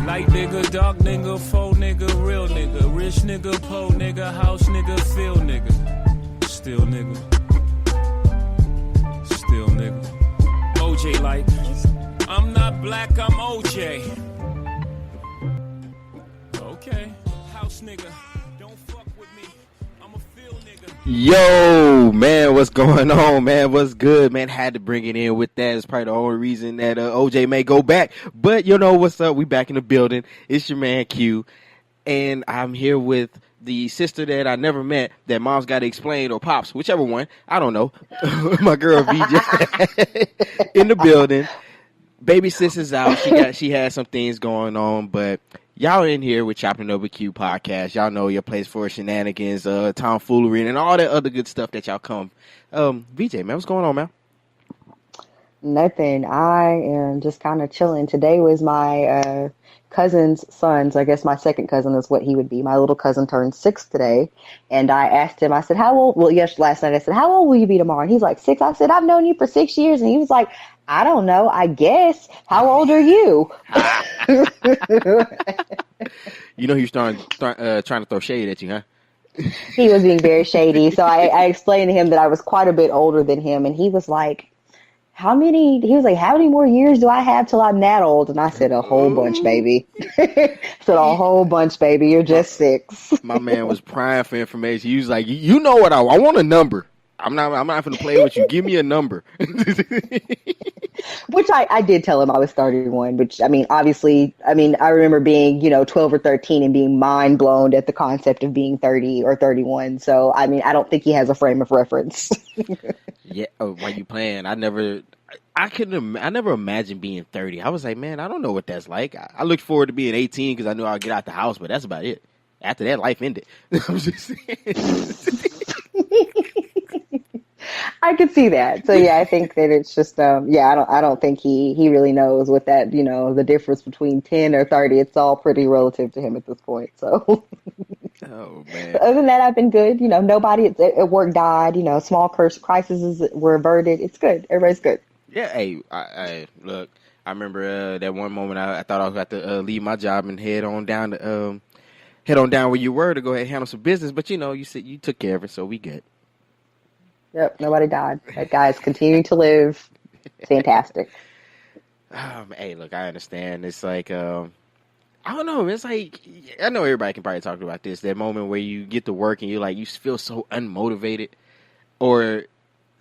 Light nigga, dark nigga, faux nigga, real nigga, rich nigga, po nigga, house nigga, field nigga, still nigga, still nigga. OJ like, I'm not black, I'm OJ. Okay, house nigga, don't fuck with me, I'm a field nigga. Yo, man, what's going on, man? What's good, man? Had to bring it in with that. It's probably the only reason that OJ may go back. But you know what's up? We back in the building. It's your man Q, and I'm here with the sister that I never met that mom's got to explain, or pops, whichever one. I don't know. My girl VJ in the building. Baby sis is out. She had some things going on, but y'all in here with Choppin It Up with Q podcast. Y'all know your place for shenanigans, tomfoolery, and all that other good stuff that y'all come. VJ, man, what's going on, man? Nothing. I am just kind of chilling. Today was my cousin's son's. I guess my second cousin is what he would be. My little cousin turned 6 today, and I asked him. I said, "How old?" Well, yes, last night I said, "How old will you be tomorrow?" And he's like, 6. I said, "I've known you for 6 years," and he was like, "I don't know. I guess. How old are you?" You know, he's trying to throw shade at you, huh? He was being very shady. So I explained to him that I was quite a bit older than him, and he was like, how many more years do I have till I'm that old? And I said, a whole bunch, baby. I said, a whole bunch, baby. You're just 6. My man was prying for information. He was like, you know what I want a number. I'm not going to play with you. Give me a number. Which I did tell him I was 31, which, I mean, obviously, I remember being, 12 or 13 and being mind blown at the concept of being 30 or 31. So, I mean, I don't think he has a frame of reference. Yeah. Oh, why you playing? I never imagined being 30. I was like, man, I don't know what that's like. I looked forward to being 18 because I knew I'd get out the house, but that's about it. After that, life ended. I'm just saying. I could see that. So yeah, I think that it's just I don't think he really knows what that, the difference between 10 or 30. It's all pretty relative to him at this point. So oh man. But other than that, I've been good. Nobody at work died. Small crises were averted. It's good. Everybody's good. Yeah. Hey, I look. I remember that one moment I thought I was about to leave my job and head on down where you were to go ahead and handle some business. But you said you took care of it, so we good. Yep, nobody died. That guy's continuing to live. Fantastic. Hey, look, I understand. It's like, I don't know. It's like, I know everybody can probably talk about this. That moment where you get to work and you're like, you feel so unmotivated, or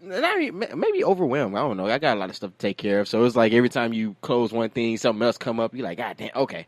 maybe overwhelmed. I don't know. I got a lot of stuff to take care of. So it's like every time you close one thing, something else come up. You're like, God damn, okay.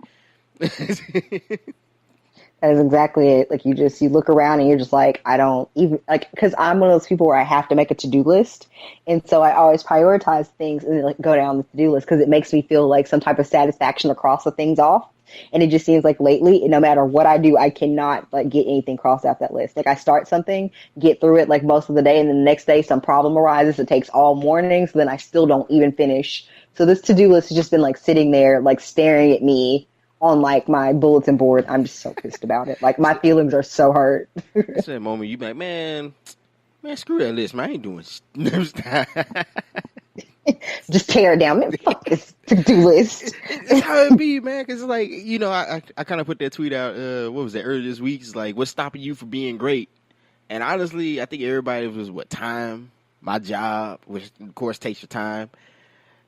That is exactly it. Like you look around and you're just like, I don't even because I'm one of those people where I have to make a to-do list. And so I always prioritize things and then go down the to-do list because it makes me feel like some type of satisfaction to cross the things off. And it just seems like lately, no matter what I do, I cannot get anything crossed off that list. Like I start something, get through it most of the day, and then the next day some problem arises. It takes all morning, so then I still don't even finish. So this to-do list has just been sitting there, staring at me on my bulletin board. I'm just so pissed about it. My feelings are so hurt. That's that moment you be like, man, screw that list, man. I ain't doing Just tear it down. Man, fuck this to-do list. That's how it be, man. Because I kind of put that tweet out. What was that, earlier this week? It's like, what's stopping you from being great? And honestly, I think everybody was time, my job, which of course takes your time.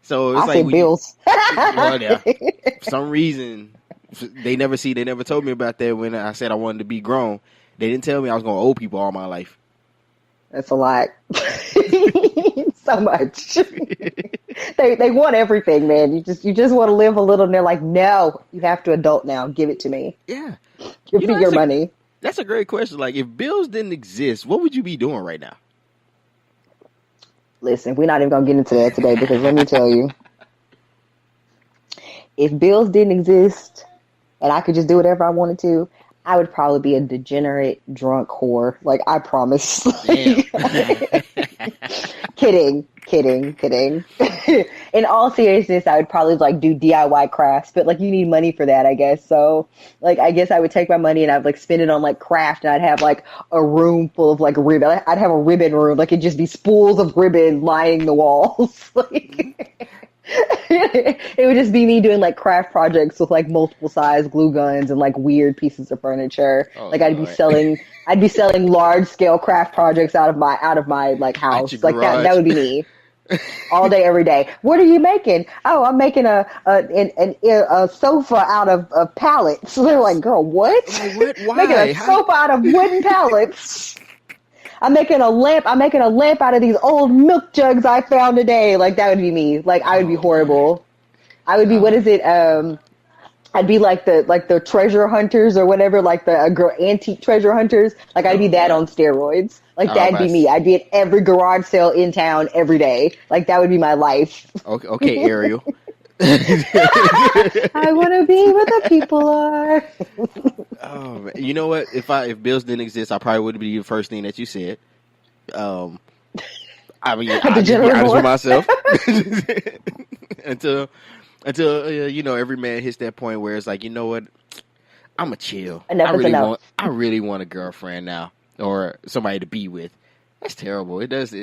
So it's bills. Well, yeah, for some reason, they never told me about that when I said I wanted to be grown. They didn't tell me I was going to owe people all my life. That's a lot. So much. They want everything, man. You just want to live a little, and they're like, no, you have to adult now. Give it to me. Yeah. Give me your money. That's a great question. If bills didn't exist, what would you be doing right now? Listen, we're not even going to get into that today because let me tell you, if bills didn't exist and I could just do whatever I wanted to, I would probably be a degenerate drunk whore. I promise. Damn. Kidding. In all seriousness, I would probably do DIY crafts, but you need money for that, I guess. So I guess I would take my money and I'd spend it on craft, and I'd have a room full of ribbon. I'd have a ribbon room. It'd just be spools of ribbon lining the walls. It would just be me doing like craft projects with like multiple size glue guns and like weird pieces of furniture. Oh, like I'd Lord. be selling large scale craft projects out of my like At your house. Like that garage. would be me. All day, every day. What are you making? Oh, I'm making a sofa out of pallets. So they're like, girl, what? Like, what? Making Why? a sofa out of wooden pallets. I'm making a lamp out of these old milk jugs I found today. Like that would be me. Like I would be Oh, horrible. I would be, what is it? I'd be like the treasure hunters or whatever, like the antique treasure hunters. Like I'd be that on steroids. Like that'd be me. I'd be at every garage sale in town every day. Like that would be my life. Okay, Ariel. I want to be where the people are. Oh, man. You know what? If bills didn't exist, I probably would be the first thing that you said. I mean, I'll just be honest with myself. until you know, every man hits that point where it's like, you know what? I'm a chill. Enough is enough. I really want a girlfriend now, or somebody to be with. That's terrible. It does.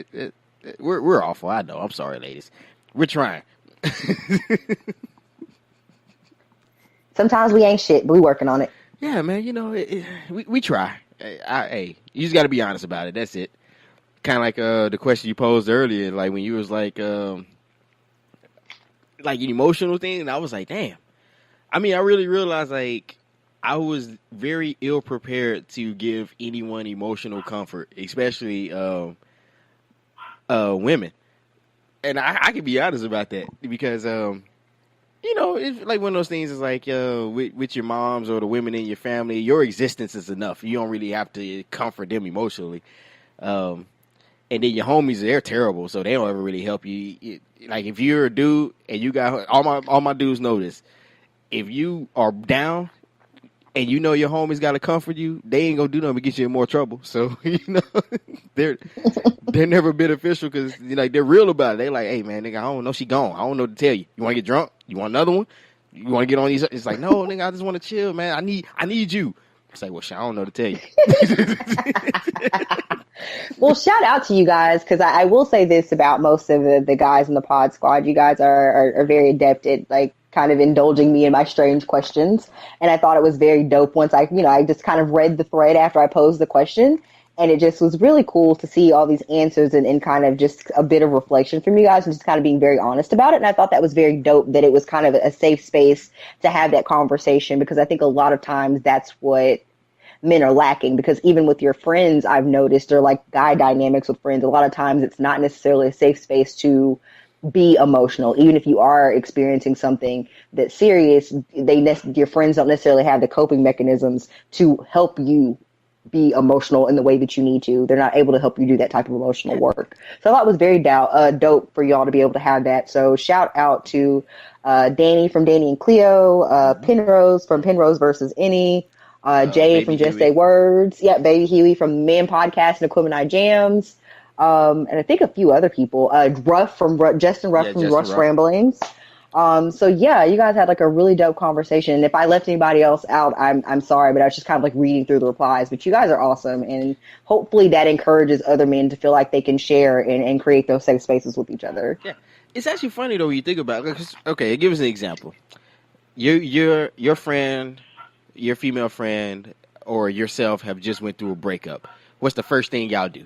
We're awful. I know. I'm sorry, ladies. We're trying. Sometimes we ain't shit, but we working on it. Yeah, man. You know, we try. Hey, you just got to be honest about it. That's it. Kind of like the question you posed earlier, like when you was like an emotional thing, and I was like, damn. I mean, I really realized like I was very ill prepared to give anyone emotional comfort, especially women. And I can be honest about that because you know, it's like one of those things is like with your moms or the women in your family, your existence is enough. You don't really have to comfort them emotionally. And then your homies, they're terrible, so they don't ever really help you. Like if you're a dude and you got all my dudes know this. If you are down and you know your homies got to comfort you, they ain't gonna do nothing to get you in more trouble. So you know they're never beneficial because like they're real about it. They like, hey man, nigga, I don't know she gone. I don't know what to tell you. You want to get drunk? You want another one? You want to get on these? It's like, no, nigga, I just want to chill, man. I need you. It's like, well, shit, I don't know to tell you. Well, shout out to you guys, because I will say this about most of the guys in the pod squad. You guys are very adept at like kind of indulging me in my strange questions. And I thought it was very dope once I just kind of read the thread after I posed the question. And it just was really cool to see all these answers and kind of just a bit of reflection from you guys and just kind of being very honest about it. And I thought that was very dope that it was kind of a safe space to have that conversation, because I think a lot of times that's what men are lacking, because even with your friends, I've noticed, or like guy dynamics with friends, a lot of times it's not necessarily a safe space to be emotional. Even if you are experiencing something that's serious, your friends don't necessarily have the coping mechanisms to help you be emotional in the way that you need to. They're not able to help you do that type of emotional work. So I thought it was very dope for y'all to be able to have that. So shout out to Danny from Danny and Cleo, Penrose from Penrose versus Any, Jay from Just Say Words. Yeah, Baby Huey from Man Podcast and Equipment Eye Jams. And I think a few other people. Ruff from Justin Ruff from Ruff's Ramblings. So yeah, you guys had like a really dope conversation. And if I left anybody else out, I'm sorry, but I was just kind of like reading through the replies. But you guys are awesome, and hopefully that encourages other men to feel like they can share and create those safe spaces with each other. Yeah, it's actually funny though when you think about it. Okay, give us an example. Your friend, your female friend, or yourself have just went through a breakup. What's the first thing y'all do?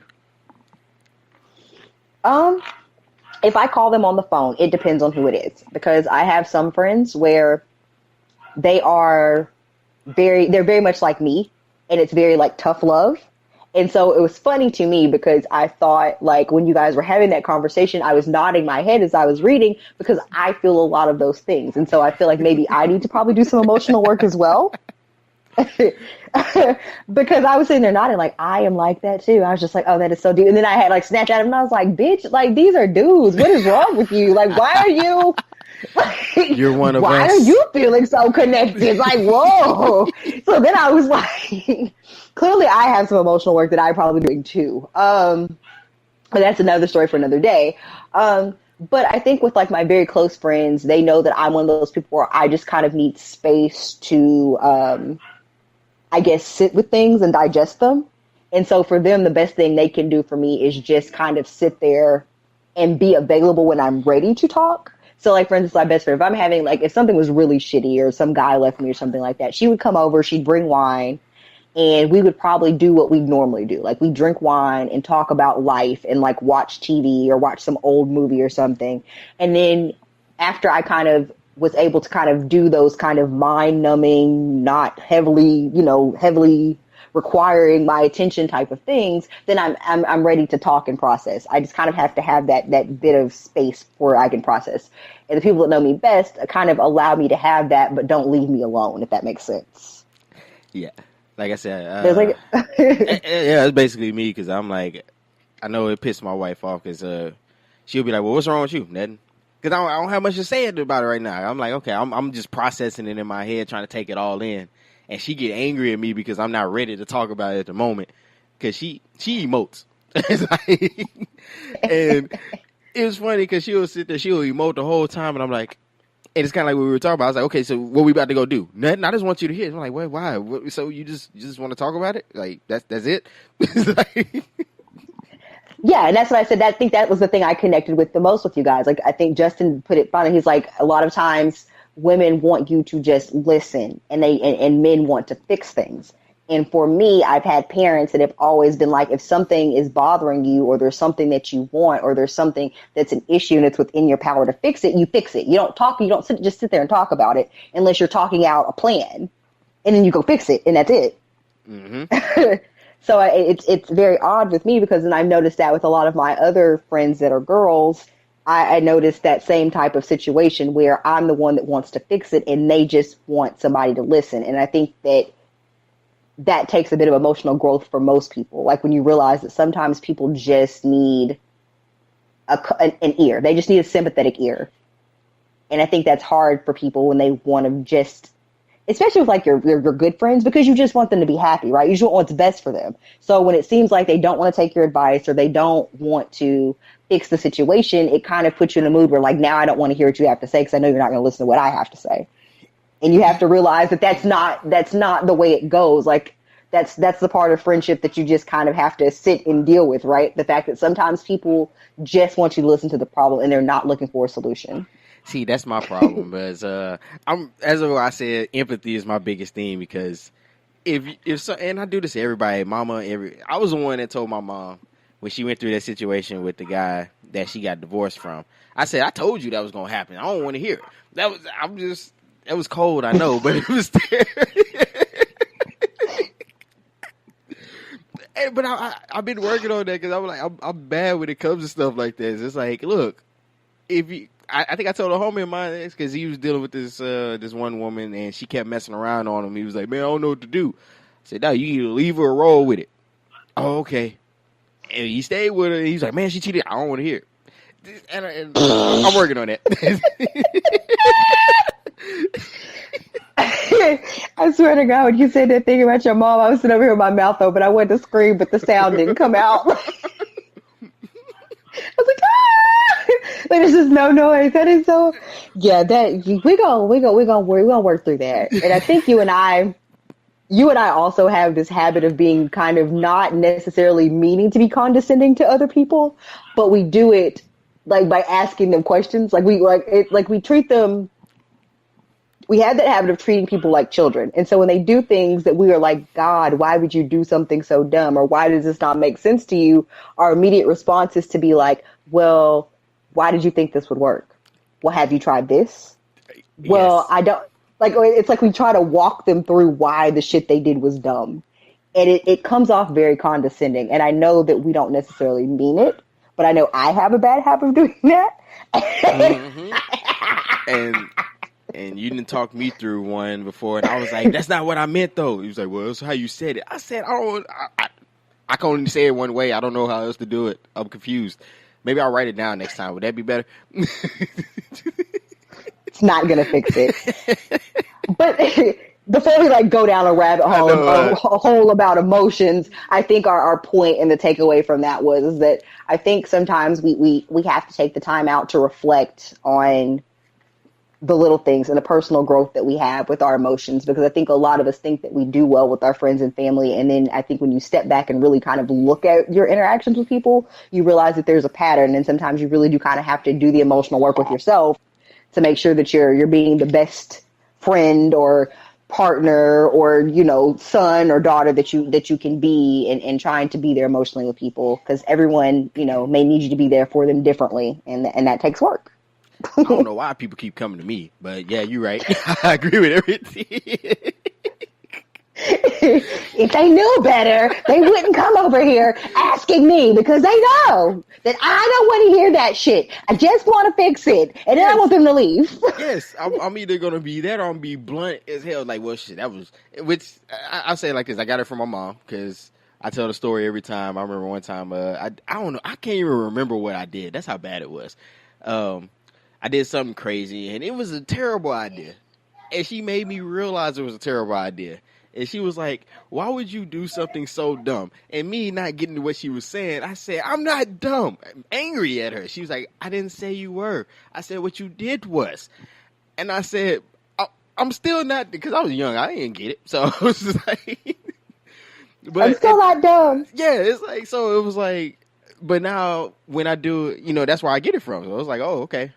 If I call them on the phone, it depends on who it is, because I have some friends where they're very much like me, and it's very like tough love. And so it was funny to me because I thought, like, when you guys were having that conversation, I was nodding my head as I was reading, because I feel a lot of those things. And so I feel like maybe I need to probably do some emotional work as well. Because I was sitting there nodding like, I am like that too. I was just like, oh, that is so deep. And then I had like Snapchat him and I was like, bitch, like, these are dudes. What is wrong with you? Like, why are you You're one of us. Why are you feeling so connected? Like, whoa. So then I was like, clearly I have some emotional work that I probably doing too. But that's another story for another day. But I think with like my very close friends, they know that I'm one of those people where I just kind of need space to, I guess, sit with things and digest them. And so for them, the best thing they can do for me is just kind of sit there and be available when I'm ready to talk. So, like, for instance, my best friend, if I'm having, like, if something was really shitty or some guy left me or something like that, she would come over, she'd bring wine, and we would probably do what we normally do. Like, we drink wine and talk about life and, like, watch TV or watch some old movie or something. And then after I kind of was able to kind of do those kind of mind-numbing, not heavily, heavily requiring my attention type of things, then I'm ready to talk and process. I just kind of have to have that bit of space where I can process. And the people that know me best kind of allow me to have that, but don't leave me alone, if that makes sense. Yeah. Like I said, yeah, it's basically me, because I'm like, I know it pissed my wife off, because she'll be like, well, what's wrong with you? Nothing. Because I don't have much to say about it right now. I'm like, okay, I'm just processing it in my head, trying to take it all in. And she get angry at me because I'm not ready to talk about it at the moment. Because she emotes. And it was funny because she'll sit there, she'll emote the whole time. And I'm like, and it's kind of like what we were talking about. I was like, okay, so what we about to go do? Nothing. I just want you to hear it. I'm like, wait, why? So you just want to talk about it? Like, that's it? Yeah, and that's what I said. I think that was the thing I connected with the most with you guys. Like, I think Justin put it funny. He's like, a lot of times women want you to just listen, and men want to fix things. And for me, I've had parents that have always been like, if something is bothering you, or there's something that you want, or there's something that's an issue and it's within your power to fix it, you fix it. You don't sit there and talk about it unless you're talking out a plan, and then you go fix it, and that's it. Mm-hmm. So it's very odd with me, because then I've noticed that with a lot of my other friends that are girls, I noticed that same type of situation where I'm the one that wants to fix it and they just want somebody to listen. And I think that takes a bit of emotional growth for most people. Like, when you realize that sometimes people just need an ear. They just need a sympathetic ear. And I think that's hard for people when they want to just, especially with like your good friends, because you just want them to be happy, right? You just want what's best for them. So when it seems like they don't want to take your advice, or they don't want to fix the situation, it kind of puts you in a mood where, like, now I don't want to hear what you have to say, because I know you're not going to listen to what I have to say. And you have to realize that that's not the way it goes. Like, that's the part of friendship that you just kind of have to sit and deal with, right? The fact that sometimes people just want you to listen to the problem and they're not looking for a solution. See, that's my problem, because I said, empathy is my biggest thing, because if so, and I do this to everybody, I was the one that told my mom when she went through that situation with the guy that she got divorced from. I said, I told you that was gonna happen. I don't want to hear it. That was cold, I know, but it was there. But I've been working on that, because I'm bad when it comes to stuff like this. It's like, look, I think I told a homie of mine this, because he was dealing with this one woman, and she kept messing around on him. He was like, man, I don't know what to do. I said, no, you either leave her or roll with it. Oh, okay. And he stayed with her. He's like, man, she cheated. I don't want to hear it. And I'm working on that. I swear to God, when you said that thing about your mom, I was sitting over here with my mouth open. I wanted to scream, but the sound didn't come out. I was like, ah! Like, there's just no noise. That is so. Yeah, that we gonna work through that. And I think you and I also have this habit of being kind of not necessarily meaning to be condescending to other people, but we do it like by asking them questions. We treat them. We have that habit of treating people like children. And so when they do things that we are like, God, why would you do something so dumb? Or why does this not make sense to you? Our immediate response is to be like, well, why did you think this would work? Well, have you tried this? Yes. Well, I don't. Like, it's like we try to walk them through why the shit they did was dumb. And it comes off very condescending. And I know that we don't necessarily mean it, but I know I have a bad habit of doing that. Mm-hmm. And you didn't talk me through one before, and I was like, that's not what I meant, though. He was like, well, that's how you said it. I said, I can only say it one way. I don't know how else to do it. I'm confused. Maybe I'll write it down next time. Would that be better? It's not going to fix it. But before we go down a rabbit hole, a hole about emotions, I think our point and the takeaway from that was that I think sometimes we have to take the time out to reflect on the little things and the personal growth that we have with our emotions, because I think a lot of us think that we do well with our friends and family. And then I think when you step back and really kind of look at your interactions with people, you realize that there's a pattern. And sometimes you really do kind of have to do the emotional work with yourself to make sure that you're being the best friend or partner or, you know, son or daughter that you can be, and trying to be there emotionally with people, because everyone, you know, may need you to be there for them differently, and that takes work. I don't know why people keep coming to me, but yeah, you're right. I agree with everything. If they knew better, they wouldn't come over here asking me, because they know that I don't want to hear that shit. I just want to fix it, and then I want them to leave. Yes, I'm either gonna be that or I'm gonna be blunt as hell. Like, well, shit, that was, which I say it like this. I got it from my mom, because I tell the story every time. I remember one time, I don't know, I can't even remember what I did. That's how bad it was. I did something crazy, and it was a terrible idea. And she made me realize it was a terrible idea. And she was like, why would you do something so dumb? And me not getting to what she was saying, I said, I'm not dumb. I'm angry at her. She was like, I didn't say you were. I said, what you did was. And I said, I'm still not, because I was young. I didn't get it. So I was just like, but I'm still not dumb. Yeah, it's like, so it was like, but now when I do, you know, that's where I get it from. So I was like, oh, okay.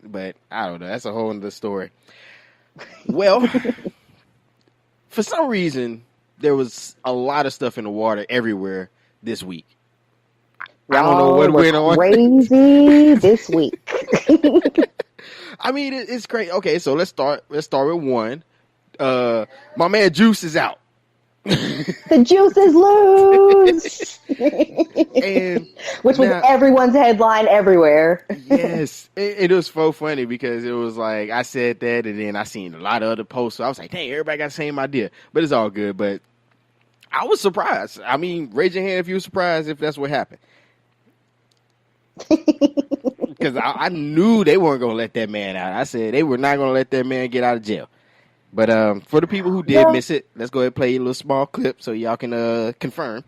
But I don't know. That's a whole other story. Well, for some reason, there was a lot of stuff in the water everywhere this week. I don't know what went on. Crazy this week. I mean, it's great. Okay, so let's start with one. My man Juice is out. The juice is loose. And which was everyone's headline everywhere. Yes. It was so funny, because it was like, I said that, and then I seen a lot of other posts. So I was like, dang, everybody got the same idea. But it's all good. But I was surprised. I mean, raise your hand if you were surprised if that's what happened. Because I knew they weren't going to let that man out. I said they were not going to let that man get out of jail. But for the people who did miss it, let's go ahead and play a little small clip so y'all can confirm.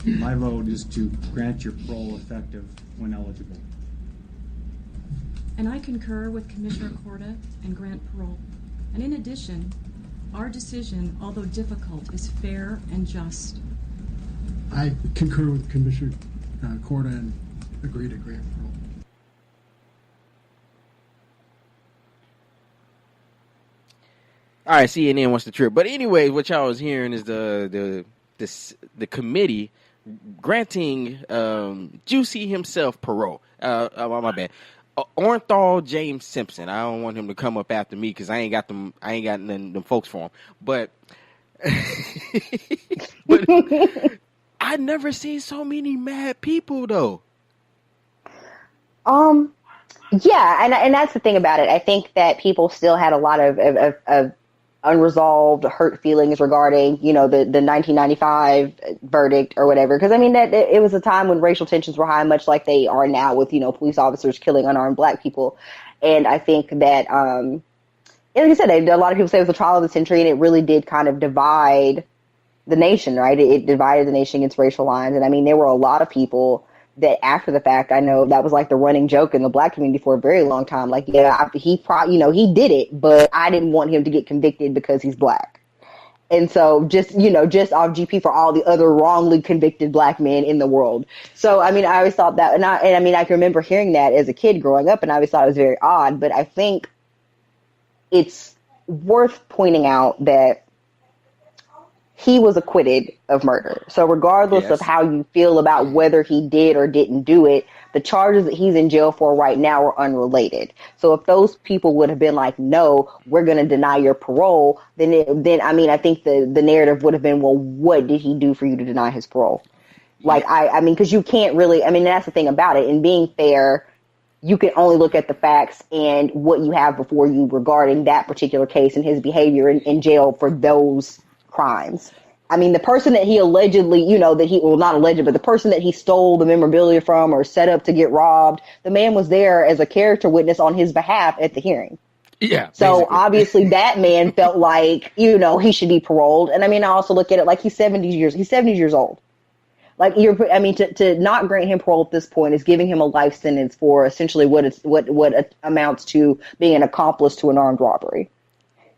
My vote is to grant your parole effective when eligible. And I concur with Commissioner Korda and grant parole. And in addition, our decision, although difficult, is fair and just. I concur with Commissioner Korda and agree to grant parole. All right, CNN wants the trip. But anyways, what y'all was hearing is the committee granting Juicy himself parole. My bad. Orenthal James Simpson. I don't want him to come up after me, because I ain't got them folks for him. But but I never seen so many mad people though. Yeah, and that's the thing about it. I think that people still had a lot of unresolved hurt feelings regarding, you know, the 1995 verdict or whatever. Because I mean, that it was a time when racial tensions were high, much like they are now with, you know, police officers killing unarmed Black people. And I think that, like I said, a lot of people say it was the trial of the century, and it really did kind of divide the nation, right? It divided the nation against racial lines. And I mean, there were a lot of people that after the fact, I know that was like the running joke in the Black community for a very long time. Like, yeah, he did it, but I didn't want him to get convicted because he's Black. And so just off GP for all the other wrongly convicted Black men in the world. So, I mean, I always thought that, and I mean, I can remember hearing that as a kid growing up, and I always thought it was very odd, but I think it's worth pointing out that he was acquitted of murder. So regardless of how you feel about whether he did or didn't do it, the charges that he's in jail for right now are unrelated. So if those people would have been like, no, we're going to deny your parole, then I mean, I think the narrative would have been, well, what did he do for you to deny his parole? Like, I mean, because you can't really, I mean, that's the thing about it. And being fair, you can only look at the facts and what you have before you regarding that particular case and his behavior in jail for those crimes. I mean, the person that he allegedly, not alleged, but the person that he stole the memorabilia from or set up to get robbed, the man was there as a character witness on his behalf at the hearing. Yeah. So basically. obviously that man felt like, he should be paroled. And I mean, I also look at it like he's 70 years old. Like to not grant him parole at this point is giving him a life sentence for essentially what amounts to being an accomplice to an armed robbery.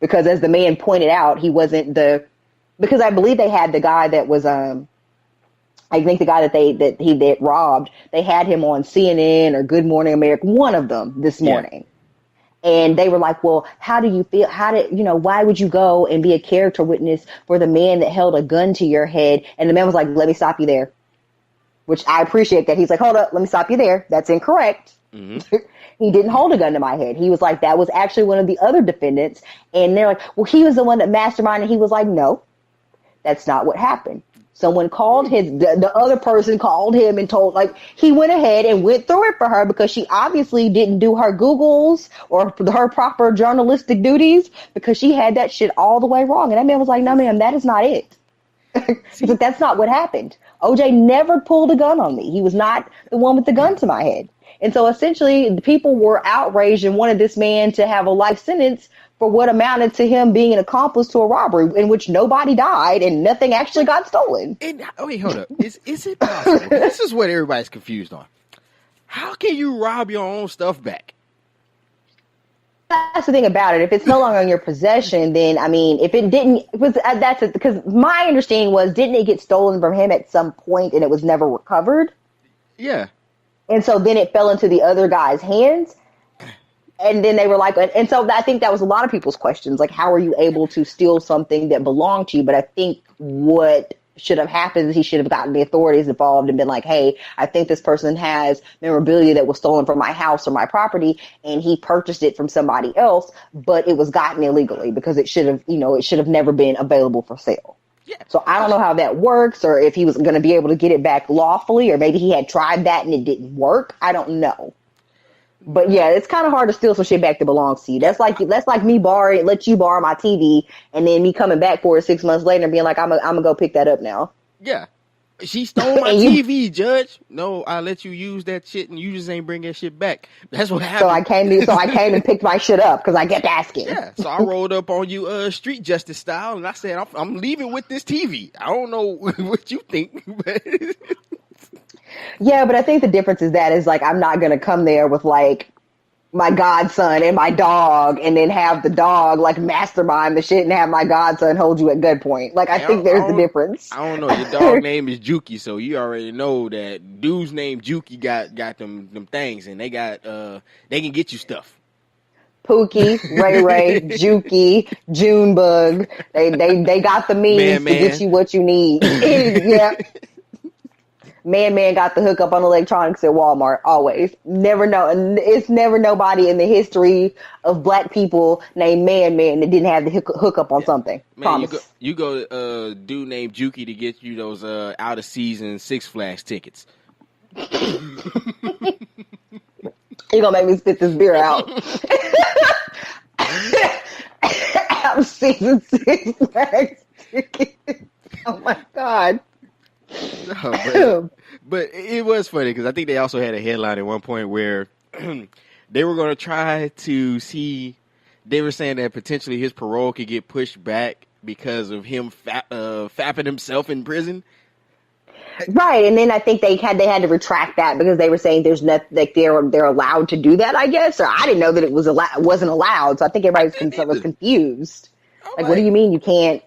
Because as the man pointed out, he wasn't because I believe they had the guy that was I think the guy that robbed, they had him on CNN or Good Morning America, one of them this morning. And they were like, well, how do you feel? Why would you go and be a character witness for the man that held a gun to your head? And the man was like, let me stop you there. Which I appreciate that. He's like, hold up, let me stop you there. That's incorrect. Mm-hmm. He didn't hold a gun to my head. He was like, that was actually one of the other defendants. And they're like, well, he was the one that masterminded. He was like, no, that's not what happened. Someone called the other person called him and told, like, he went ahead and went through it for her because she obviously didn't do her Googles or her proper journalistic duties because she had that shit all the way wrong. And that man was like, no, ma'am, that is not it. He's like, that's not what happened. OJ never pulled a gun on me. He was not the one with the gun to my head. And so essentially the people were outraged and wanted this man to have a life sentence for what amounted to him being an accomplice to a robbery in which nobody died and nothing actually got stolen. Wait, hold up. Is it possible? This is what everybody's confused on. How can you rob your own stuff back? That's the thing about it. If it's no longer in your possession, then, I mean, if it didn't, because my understanding was, didn't it get stolen from him at some point and it was never recovered? Yeah. And so then it fell into the other guy's hands. And then they were like, and so I think that was a lot of people's questions, like, how are you able to steal something that belonged to you? But I think what should have happened is he should have gotten the authorities involved and been like, hey, I think this person has memorabilia that was stolen from my house or my property, and he purchased it from somebody else, but it was gotten illegally because it should have never been available for sale. Yeah. So I don't know how that works, or if he was going to be able to get it back lawfully, or maybe he had tried that and it didn't work. I don't know. But yeah, it's kind of hard to steal some shit back that belongs to you. That's like me let you borrow my TV, and then me coming back for it 6 months later and being like, I'm gonna go pick that up now. Yeah, she stole my TV, Judge. No, I let you use that shit, and you just ain't bring that shit back. That's what happened. So I came and picked my shit up because I kept asking. Yeah, so I rolled up on you, street justice style, and I said, I'm leaving with this TV. I don't know what you think, but. Yeah, but I think the difference is like, I'm not going to come there with like my godson and my dog and then have the dog like mastermind the shit and have my godson hold you at gunpoint. Like, I think there's the difference. I don't know. Your dog name is Juki, so you already know that dude's name Juki got them things, and they can get you stuff. Pookie, Ray, Juki, Junebug. They got the means to get you what you need. Yeah. Man got the hookup on electronics at Walmart, always. Never know. It's never nobody in the history of black people named Man that didn't have the hookup on something. Man, promise. You go dude named Juki to get you those out of season Six Flags tickets. You're gonna make me spit this beer out. Out of season Six Flags tickets. Oh my God. No, but it was funny because I think they also had a headline at one point where they were going to try to see. They were saying that potentially his parole could get pushed back because of him fapping himself in prison. Right, and then I think they had to retract that because they were saying there's nothing, like they're allowed to do that, I guess, or I didn't know that it wasn't allowed. So I think everybody was confused. Like, what do you mean you can't?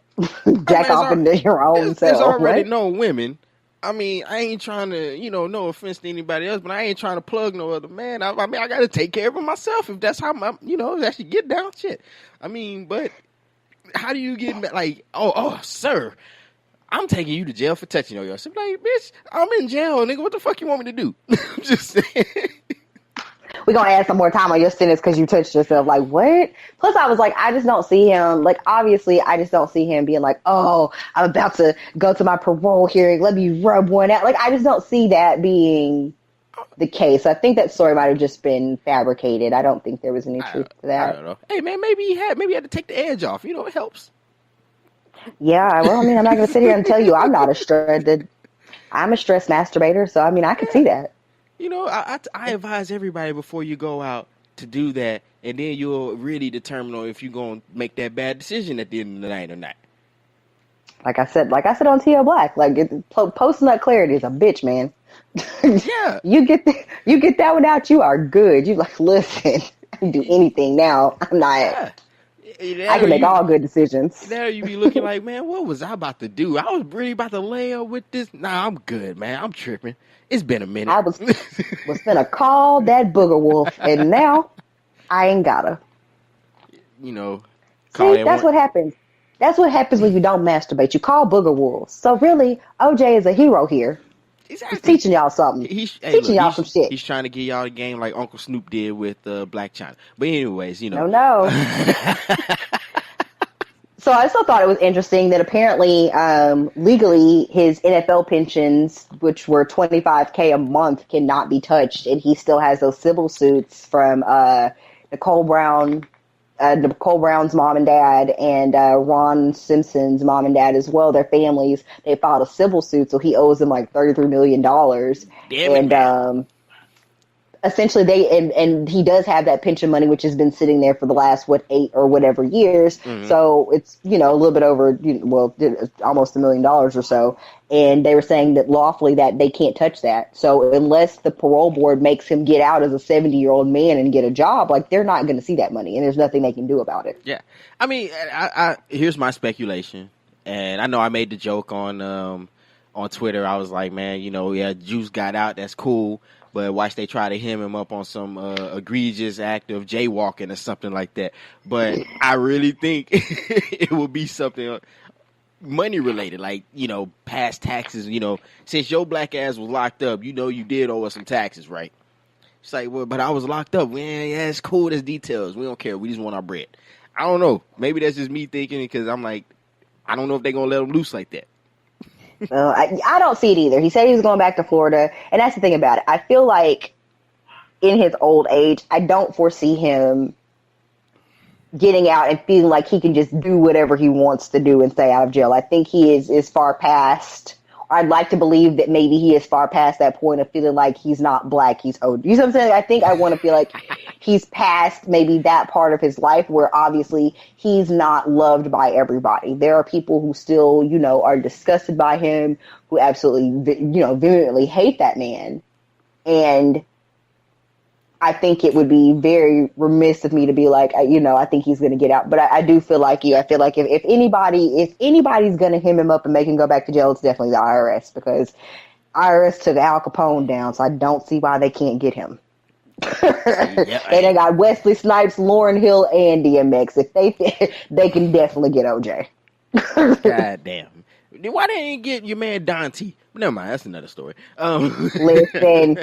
Jack off into your own self. There's already right? no women. I mean, I ain't trying to, no offense to anybody else, but I ain't trying to plug no other man. I mean, I got to take care of it myself if that's how my, that should get down shit. I mean, but how do you get like, oh, sir, I'm taking you to jail for touching on yourself. Like, bitch, I'm in jail, nigga. What the fuck you want me to do? I'm just saying. We're going to add some more time on your sentence because you touched yourself. Like, what? Plus, I was like, I just don't see him. Like, obviously, I just don't see him being like, oh, I'm about to go to my parole hearing. Let me rub one out. Like, I just don't see that being the case. I think that story might have just been fabricated. I don't think there was any truth to that. I don't know. Hey, man, maybe he had to take the edge off. It helps. Yeah, well, I mean, I'm not going to sit here and tell you I'm a stressed masturbator. So, I mean, I could see that. I advise everybody before you go out to do that, and then you'll really determine if you're going to make that bad decision at the end of the night or not. Like I said on T.O. Black, like posting that clarity is a bitch, man. Yeah. You get that one out, you are good. You like, listen, I can do anything now. I'm not. Yeah. I can make all good decisions. Now you be looking like, man, what was I about to do? I was really about to lay up with this. Nah, I'm good, man. I'm tripping. It's been a minute. I was finna call that booger wolf, and now I ain't gotta. You know, See, that's what happens. That's what happens when you don't masturbate. You call booger wolves. So really, OJ is a hero here. Exactly. He's teaching y'all something. He's teaching y'all some shit. He's trying to get y'all a game like Uncle Snoop did with Black China. But anyways, you know. No. So I still thought it was interesting that apparently, legally, his NFL pensions, which were $25K a month, cannot be touched, and he still has those civil suits from Nicole Brown's mom and dad, and Ron Simpson's mom and dad as well. Their families, they filed a civil suit, so he owes them like $33 million. Damn it, Essentially and he does have that pension money, which has been sitting there for the last 8 or whatever years. Mm-hmm. So it's, a little bit over, almost $1 million or so. And they were saying that lawfully that they can't touch that. So unless the parole board makes him get out as a 70-year-old man and get a job, like, they're not going to see that money, and there's nothing they can do about it. Yeah. I mean, I here's my speculation. And I know I made the joke on Twitter. I was like, man, Juice got out. That's cool. But watch they try to hem him up on some egregious act of jaywalking or something like that. But I really think it will be something money related, like, past taxes. Since your black ass was locked up, you did owe us some taxes, right? It's like, well, but I was locked up. Yeah, it's cool. There's details. We don't care. We just want our bread. I don't know. Maybe that's just me thinking, because I'm like, I don't know if they're going to let him loose like that. I don't see it either. He said he was going back to Florida, and that's the thing about it. I feel like in his old age, I don't foresee him getting out and feeling like he can just do whatever he wants to do and stay out of jail. I think he is far past. I'd like to believe that maybe he is far past that point of feeling like he's not black, he's old. You know what I'm saying? I want to feel like he's past maybe that part of his life where obviously he's not loved by everybody. There are people who still, are disgusted by him, who absolutely, vehemently hate that man. And I think it would be very remiss of me to be like, I think he's going to get out. But I do feel like you. I feel like if anybody's going to hem him up and make him go back to jail, it's definitely the IRS, because IRS took Al Capone down. So I don't see why they can't get him. They done got Wesley Snipes, Lauryn Hill, and DMX. If they can definitely get OJ. God damn. Why they ain't get your man Dante? Never mind. That's another story. Listen.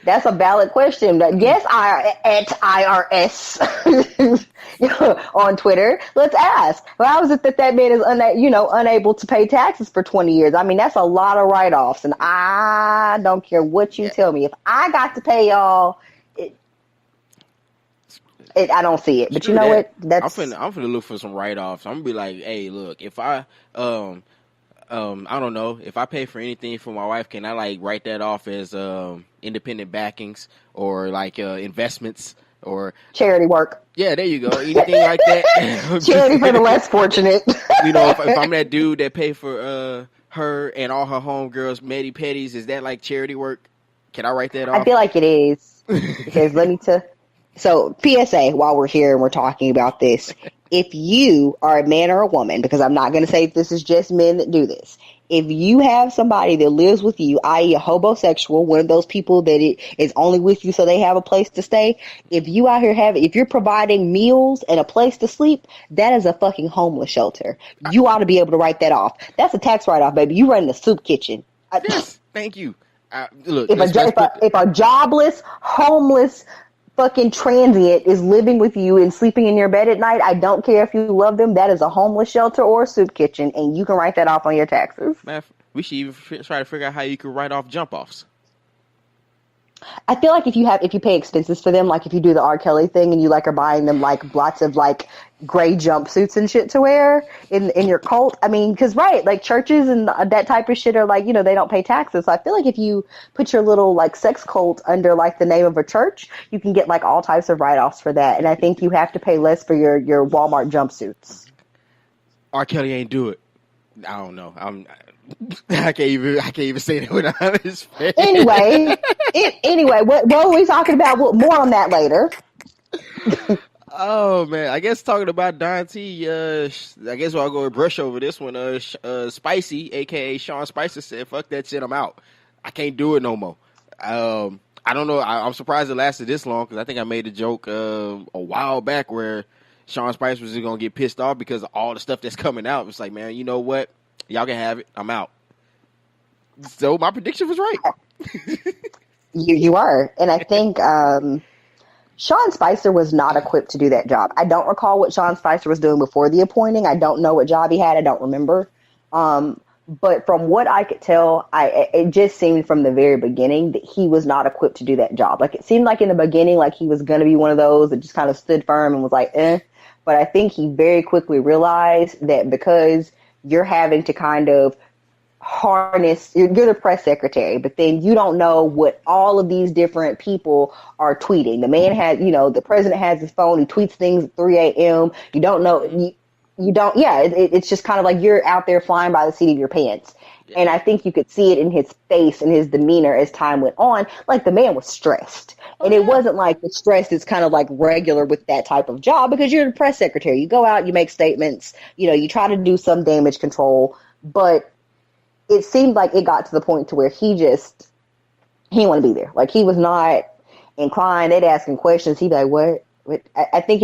That's a valid question. Yes, at IRS on Twitter. Let's ask. How is it that man is unable to pay taxes for 20 years? I mean, that's a lot of write-offs, and I don't care what you tell me. If I got to pay y'all, I don't see it. But you know what? I'm finna look for some write-offs. I'm gonna be like, hey, look, if I I don't know, if I pay for anything for my wife, can I like write that off as independent backings or like investments or charity work? Yeah, there you go. Anything like that. Charity for the less fortunate. If I'm that dude that pay for her and all her homegirls medi petties, is that like charity work? Can I write that off? I feel like it is, because So, PSA, while we're here and we're talking about this, if you are a man or a woman, because I'm not going to say this is just men that do this, if you have somebody that lives with you, i.e. a hobosexual, one of those people that is only with you so they have a place to stay, if you out here if you're providing meals and a place to sleep, that is a fucking homeless shelter. You ought to be able to write that off. That's a tax write-off, baby. You run the soup kitchen. Yes, thank you. Look, if a jobless, homeless fucking transient is living with you and sleeping in your bed at night, I don't care if you love them, that is a homeless shelter or a soup kitchen, and you can write that off on your taxes. Man, we should even try to figure out how you can write off jump offs. I feel like if you pay expenses for them, like if you do the R. Kelly thing and you like are buying them like lots of like gray jumpsuits and shit to wear in your cult. I mean, because like churches and that type of shit are like, they don't pay taxes. So I feel like if you put your little like sex cult under like the name of a church, you can get like all types of write-offs for that. And I think you have to pay less for your Walmart jumpsuits. R. Kelly ain't do it. I don't know. I can't even say that without his face. Anyway, what are we talking about? More on that later. Oh man, I guess talking about Don T, I guess I'll go and brush over this one. Spicy, aka Sean Spicer, said, "Fuck that shit, I'm out. I can't do it no more." I don't know. I'm surprised it lasted this long because I think I made a joke a while back where Sean Spicer was just gonna get pissed off because of all the stuff that's coming out. It's like, man, you know what? Y'all can have it. I'm out. So my prediction was right. You are, and I think Sean Spicer was not equipped to do that job. I don't recall what Sean Spicer was doing before the appointing. I don't know what job he had. I don't remember. But from what I could tell, it just seemed from the very beginning that he was not equipped to do that job. Like, it seemed like in the beginning, like he was going to be one of those that just kind of stood firm and was like, eh. But I think he very quickly realized that because you're having to kind of harness, you're the press secretary, but then you don't know what all of these different people are tweeting. The man has, the president has his phone, he tweets things at 3 a.m. You don't know, you don't, it's just kind of like you're out there flying by the seat of your pants. Yeah. And I think you could see it in his face and his demeanor as time went on. Like, the man was stressed. And it wasn't like the stress is kind of like regular with that type of job, because you're the press secretary. You go out, you make statements, you try to do some damage control, but it seemed like it got to the point to where he didn't want to be there. Like, he was not inclined. They'd ask him questions. He'd be like, what? I think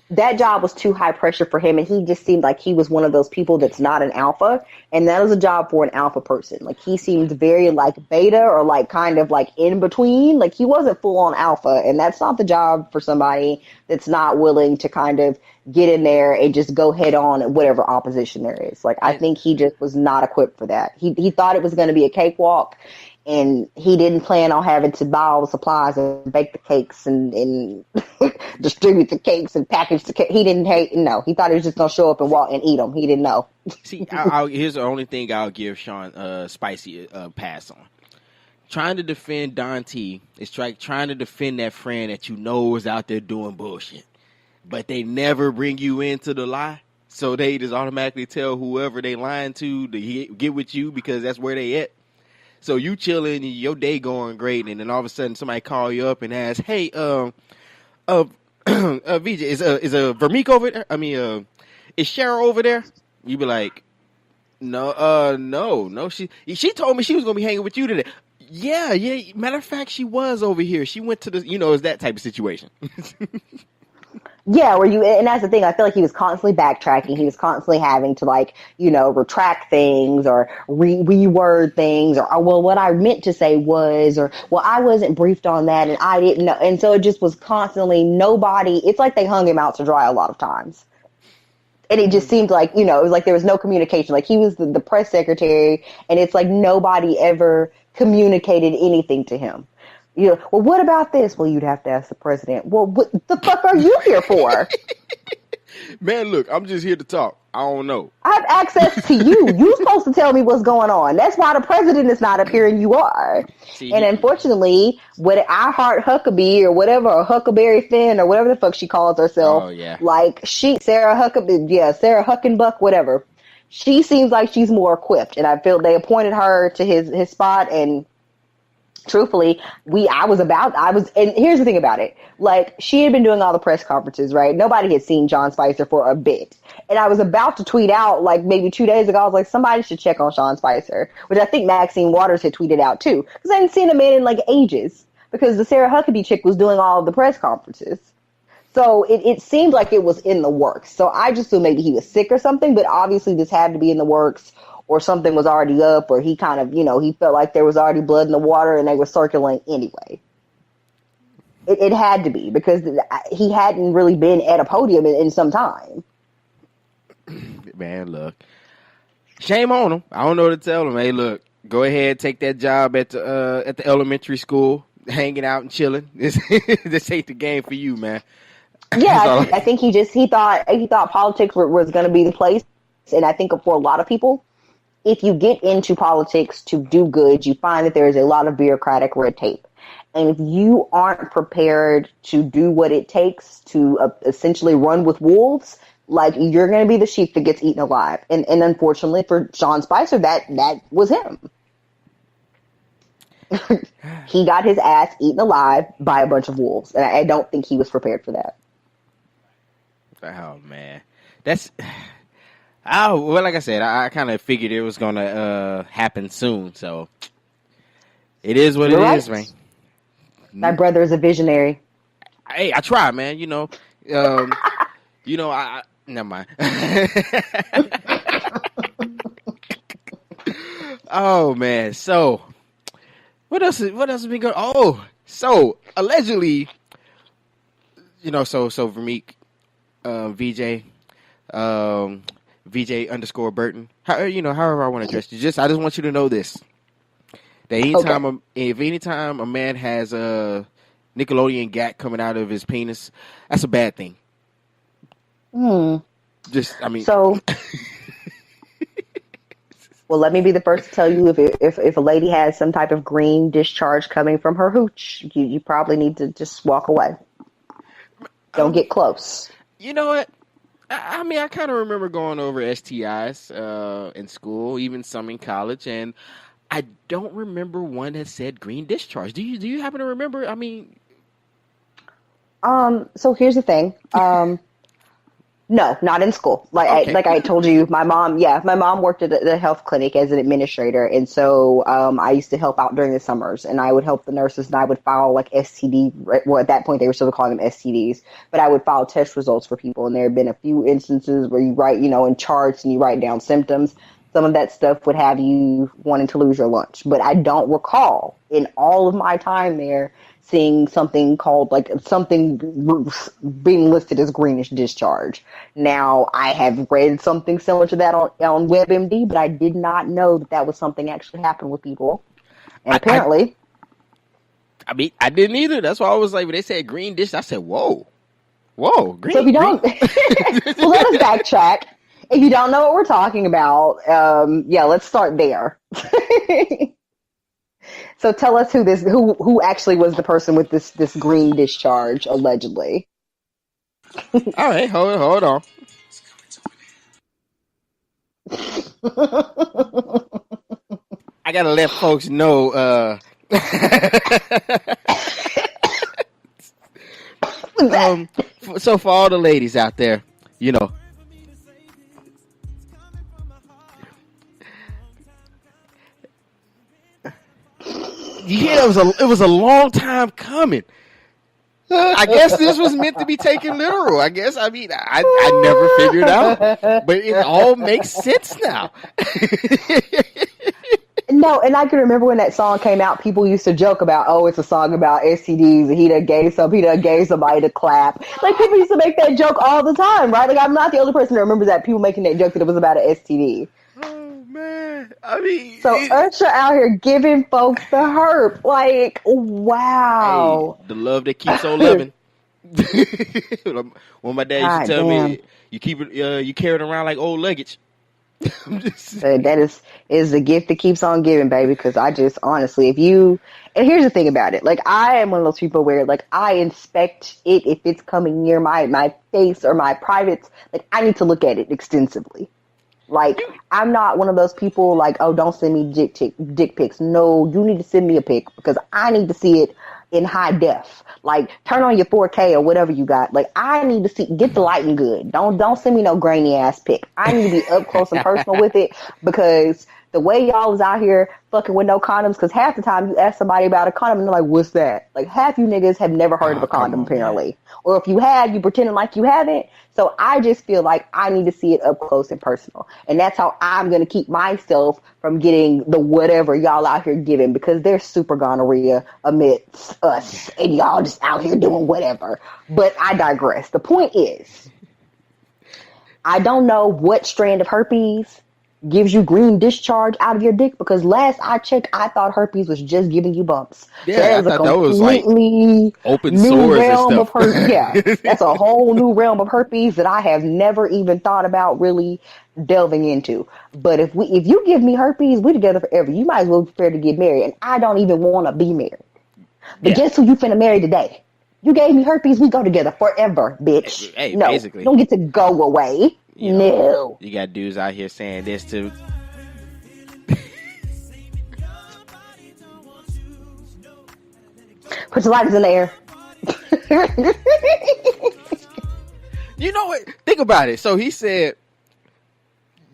that job was too high pressure for him. And he just seemed like he was one of those people that's not an alpha. And that was a job for an alpha person. Like, he seemed very like beta, or like kind of like in between. Like, he wasn't full on alpha. And that's not the job for somebody that's not willing to kind of get in there and just go head on at whatever opposition there is. Like, I think he just was not equipped for that. He thought it was going to be a cakewalk, and he didn't plan on having to buy all the supplies and bake the cakes and distribute the cakes and package the cake. He thought he was just going to show up and walk and eat them. He didn't know. See, here's the only thing I'll give Sean Spicy a pass on. Trying to defend Don T is trying to defend that friend that you know is out there doing bullshit. But they never bring you into the lie. So they just automatically tell whoever they lying to get with you because that's where they at. So you chilling, your day going great, and then all of a sudden somebody call you up and ask, "Hey, VJ, is Vermeek over there? I mean, is Cheryl over there?" You be like, no. She told me she was gonna be hanging with you today. Yeah. Matter of fact, she was over here. She went to the, it's that type of situation. Yeah, and that's the thing. I feel like he was constantly backtracking. He was constantly having to retract things or reword things, or, well, what I meant to say was, or, well, I wasn't briefed on that and I didn't know. And so it just was constantly it's like they hung him out to dry a lot of times. And it just seemed like, it was like there was no communication. Like, he was the press secretary, and it's like nobody ever communicated anything to him. Well, what about this? Well, you'd have to ask the president. Well, what the fuck are you here for? Man, look, I'm just here to talk. I don't know. I have access to you. You're supposed to tell me what's going on. That's why the president is not up here and you are. See, and unfortunately, what I Heart Huckabee or whatever, or Huckleberry Finn or whatever the fuck she calls herself. Oh, yeah. Like, Sarah Huckenbuck, whatever. She seems like she's more equipped. And I feel they appointed her to his spot, and truthfully, and here's the thing about it. Like, she had been doing all the press conferences, right? Nobody had seen Sean Spicer for a bit. And I was about to tweet out, like, maybe 2 days ago, I was like, somebody should check on Sean Spicer, which I think Maxine Waters had tweeted out too. Because I hadn't seen the man in like ages, because the Sarah Huckabee chick was doing all of the press conferences. So it seemed like it was in the works. So I just assumed maybe he was sick or something, but obviously this had to be in the works, or something was already up, or he kind of, he felt like there was already blood in the water and they were circulating anyway. It had to be, because he hadn't really been at a podium in some time. Man, look, shame on him. I don't know what to tell him. Hey, look, go ahead, take that job at the elementary school, hanging out and chilling. This ain't the game for you, man. Yeah, I think he thought politics was going to be the place. And I think for a lot of people, if you get into politics to do good, you find that there is a lot of bureaucratic red tape. And if you aren't prepared to do what it takes to essentially run with wolves, like, you're going to be the sheep that gets eaten alive. And unfortunately for Sean Spicer, that was him. He got his ass eaten alive by a bunch of wolves. And I don't think he was prepared for that. Oh man, that's. Oh well, like I said, I kind of figured it was gonna happen soon. So it is what You're it right. is, man. My brother is a visionary. Hey, I try, man. I never mind. Oh man, so what else has been going? Oh, so allegedly, so Vermeek, VJ, VJ underscore Burton. However I want to address you. I just want you to know this: that anytime a man has a Nickelodeon gat coming out of his penis, that's a bad thing. So, well, let me be the first to tell you if a lady has some type of green discharge coming from her hooch, you probably need to just walk away. Don't get close. You know what? I kind of remember going over STIs in school, even some in college, and I don't remember one that said green discharge. Do you happen to remember? So here's the thing. No, not in school. Okay. I told you, my mom worked at the health clinic as an administrator. And so, I used to help out during the summers, and I would help the nurses, and I would file like STD. Well, at that point they were still calling them STDs, but I would file test results for people. And there have been a few instances where you write, in charts and you write down symptoms. Some of that stuff would have you wanting to lose your lunch, but I don't recall in all of my time there seeing something called something being listed as greenish discharge. Now, I have read something similar to that on WebMD, but I did not know that was something actually happened with people. And apparently, I didn't either. That's why I was like, when they said green dish, I said, whoa, green. So if you don't, well, let us backtrack. If you don't know what we're talking about, let's start there. So tell us who actually was the person with this green discharge, allegedly. All right, hold on. I gotta let folks know. So for all the ladies out there, you hear it was a long time coming. I guess this was meant to be taken literal. I never figured out, but it all makes sense now. No, and I can remember when that song came out, people used to joke about, it's a song about STDs, and he done gave somebody to clap. Like, people used to make that joke all the time, right? Like, I'm not the only person that remembers that, people making that joke that it was about an STD. Oh, man. So Usher out here giving folks the herp. Like, wow. Hey, the love that keeps on loving. When my dad used to tell me, you keep it, you carry it around like old luggage. That is the gift that keeps on giving, baby. Because I just honestly, and here's the thing about it, like, I am one of those people where, like, I inspect it if it's coming near my face or my privates. Like, I need to look at it extensively. Like, I'm not one of those people like, don't send me dick pics. No, you need to send me a pic because I need to see it in high def. Like, turn on your 4K or whatever you got. Like, I need to get the lighting good. Don't send me no grainy ass pic. I need to be up close and personal with it, because the way y'all is out here fucking with no condoms, because half the time you ask somebody about a condom and they're like, what's that? Like, half you niggas have never heard of a condom, apparently. Man. Or if you have, you pretending like you haven't. So I just feel like I need to see it up close and personal. And that's how I'm going to keep myself from getting the whatever y'all out here giving, because there's super gonorrhea amidst us and y'all just out here doing whatever. But I digress. The point is, I don't know what strand of herpes gives you green discharge out of your dick, because last I checked, I thought herpes was just giving you bumps. Yeah, so I thought that was like open new sores realm and of stuff. herpes. Yeah, that's a whole new realm of herpes that I have never even thought about really delving into. But if you give me herpes, we're together forever. You might as well be prepared to get married, and I don't even want to be married. But guess who you finna marry today? You gave me herpes, we go together forever, bitch. Hey, no, basically. You don't get to go away. No. You got dudes out here saying this too. Put your lighters in the air. You know what? Think about it. So he said,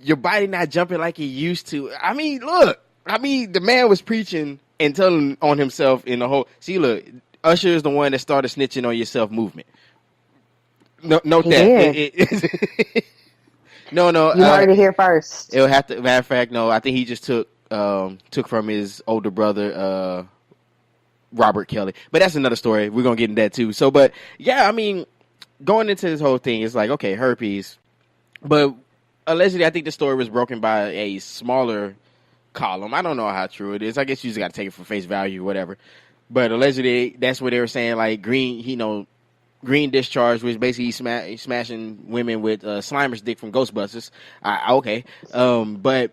your body not jumping like it used to. I mean, look. I mean, the man was preaching and telling on himself in the whole. See, look, Usher is the one that started snitching on yourself movement. No, note He that. did. No. You heard it here first. It'll have to. Matter of fact, no. I think he just took from his older brother, Robert Kelly. But that's another story. We're gonna get into that too. So, but yeah, I mean, going into this whole thing, it's like, okay, herpes, but allegedly, I think the story was broken by a smaller column. I don't know how true it is. I guess you just got to take it for face value or whatever. But allegedly, that's what they were saying. Like green discharge, which basically smashing women with Slimer's dick from Ghostbusters. Okay, but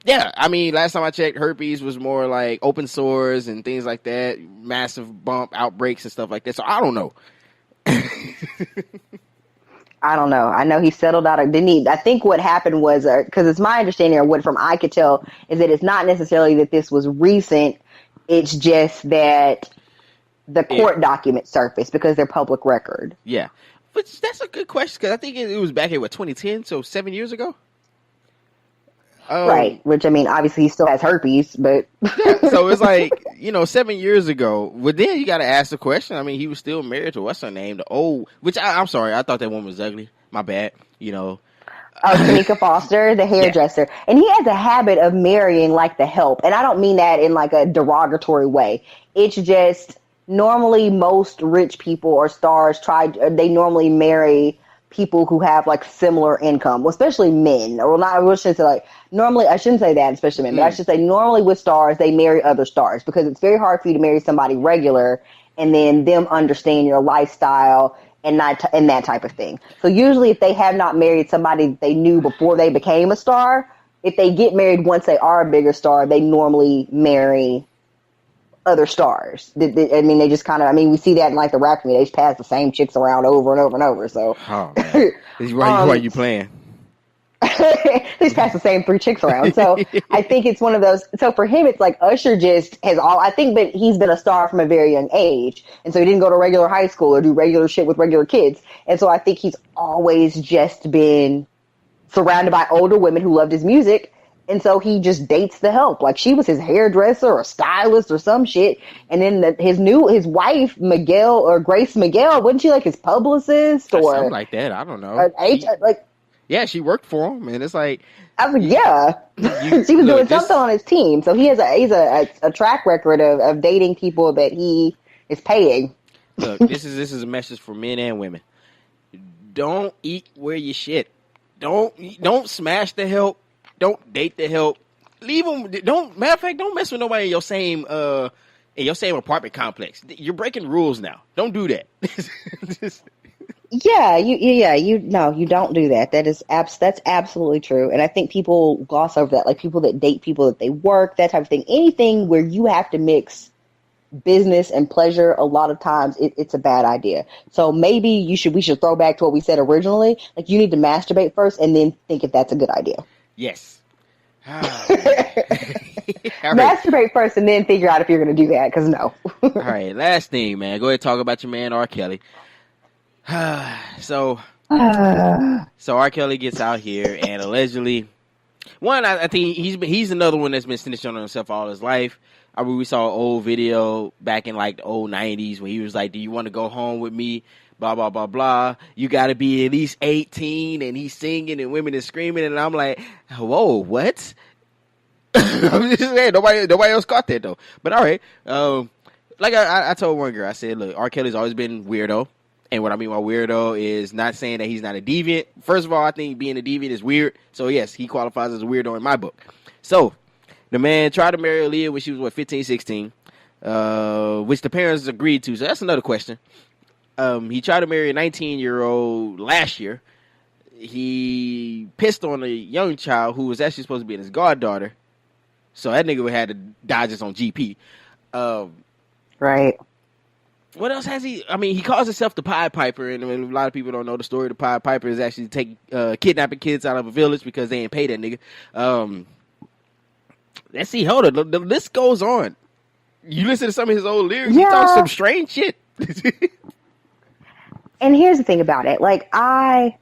yeah, I mean, last time I checked, herpes was more like open sores and things like that, massive bump outbreaks and stuff like that. So I don't know. I don't know. I know he settled out. Didn't he? I think what happened was, because it's my understanding, or what from I could tell, is that it's not necessarily that this was recent. It's just that the court documents surfaced because they're public record. Yeah, but that's a good question because I think it was back in 2010, so 7 years ago. Right, which I mean, obviously he still has herpes, but yeah, so it's like 7 years ago. But then you got to ask the question. I mean, he was still married to what's her name, which I'm sorry, I thought that woman was ugly. My bad. Tamika Foster, the hairdresser, and he has a habit of marrying like the help, and I don't mean that in like a derogatory way. It's just normally most rich people or stars they normally marry people who have like similar income, especially men. Or not, I shouldn't say like normally. I shouldn't say that, especially men. But I should say normally with stars, they marry other stars because it's very hard for you to marry somebody regular and then them understand your lifestyle and and that type of thing. So usually, if they have not married somebody that they knew before they became a star, if they get married once they are a bigger star, they normally marry other stars. I mean, they just kind of, we see that in like the rap community. They just pass the same chicks around over and over and over. So, oh, man. Why you playing? They just pass the same 3 chicks around. So I think it's one of those. So for him, it's like Usher just has but he's been a star from a very young age. And so he didn't go to regular high school or do regular shit with regular kids. And so I think he's always just been surrounded by older women who loved his music. And so he just dates the help. Like she was his hairdresser or stylist or some shit. And then his wife, Miguel or Grace Miguel, wasn't she like his publicist or something like that? I don't know. Yeah, she worked for him, and it's like, yeah, she was doing something on his team. So he's a track record of dating people that he is paying. Look, this is a message for men and women. Don't eat where you shit. Don't smash the help. Don't date the help. Leave them. Matter of fact, don't mess with nobody in your same apartment complex. You're breaking rules now. Don't do that. You don't do that. That's absolutely true. And I think people gloss over that, like people that date people that they work, that type of thing. Anything where you have to mix business and pleasure, a lot of times it's a bad idea. So maybe we should throw back to what we said originally. Like you need to masturbate first and then think if that's a good idea. Yes. Masturbate first and then figure out if you're going to do that, because no. All right, last thing, man. Go ahead and talk about your man R. Kelly. So R. Kelly gets out here and allegedly, I think he's another one that's been snitching on himself all his life. I mean, we saw an old video back in like the old 90s when he was like, "Do you want to go home with me? Blah, blah, blah, blah. You got to be at least 18." And he's singing and women are screaming. And I'm like, whoa, what? I'm just saying, nobody else caught that though. But all right. Like I told one girl, I said, look, R. Kelly's always been weirdo. And what I mean by weirdo is not saying that he's not a deviant. First of all, I think being a deviant is weird. So yes, he qualifies as a weirdo in my book. So the man tried to marry Aaliyah when she was 15, 16, which the parents agreed to. So that's another question. He tried to marry a 19-year-old last year. He pissed on a young child who was actually supposed to be his goddaughter. So that nigga had to die just on GP. Right. What else has he? I mean, he calls himself the Pied Piper, and a lot of people don't know the story. The Pied Piper is actually kidnapping kids out of a village because they ain't pay that nigga. Let's see. Hold on. The list goes on. You listen to some of his old lyrics. Yeah. He talks some strange shit. And here's the thing about it. Like, I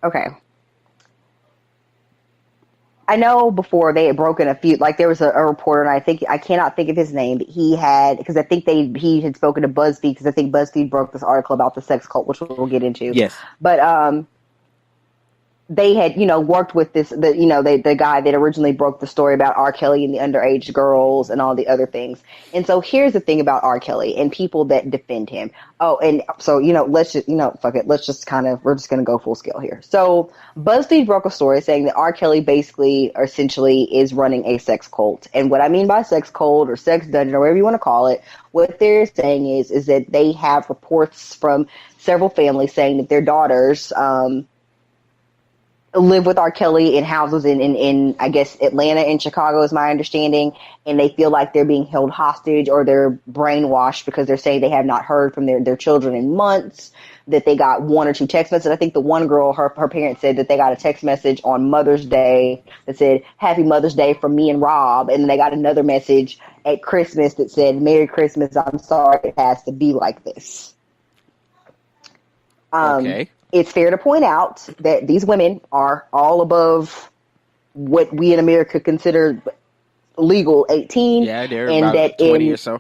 know before they had broken a few, like there was a reporter, and I cannot think of his name, but he had spoken to BuzzFeed, because I think BuzzFeed broke this article about the sex cult, which we'll get into. Yes. But they had, worked with the guy that originally broke the story about R. Kelly and the underage girls and all the other things. And so here's the thing about R. Kelly and people that defend him. Oh, and so, let's just, fuck it. Let's just we're just going to go full scale here. So BuzzFeed broke a story saying that R. Kelly basically, or essentially, is running a sex cult. And what I mean by sex cult or sex dungeon or whatever you want to call it, what they're saying is that they have reports from several families saying that their daughters, live with R. Kelly in houses in I guess Atlanta and Chicago is my understanding, and they feel like they're being held hostage or they're brainwashed because they're saying they have not heard from their children in months, that they got one or two text messages. I think the one girl, her parents said that they got a text message on Mother's Day that said, "Happy Mother's Day from me and Rob," and then they got another message at Christmas that said, "Merry Christmas, I'm sorry it has to be like this." Okay. It's fair to point out that these women are all above what we in America consider legal 18. Yeah, they're and about that 20 or so.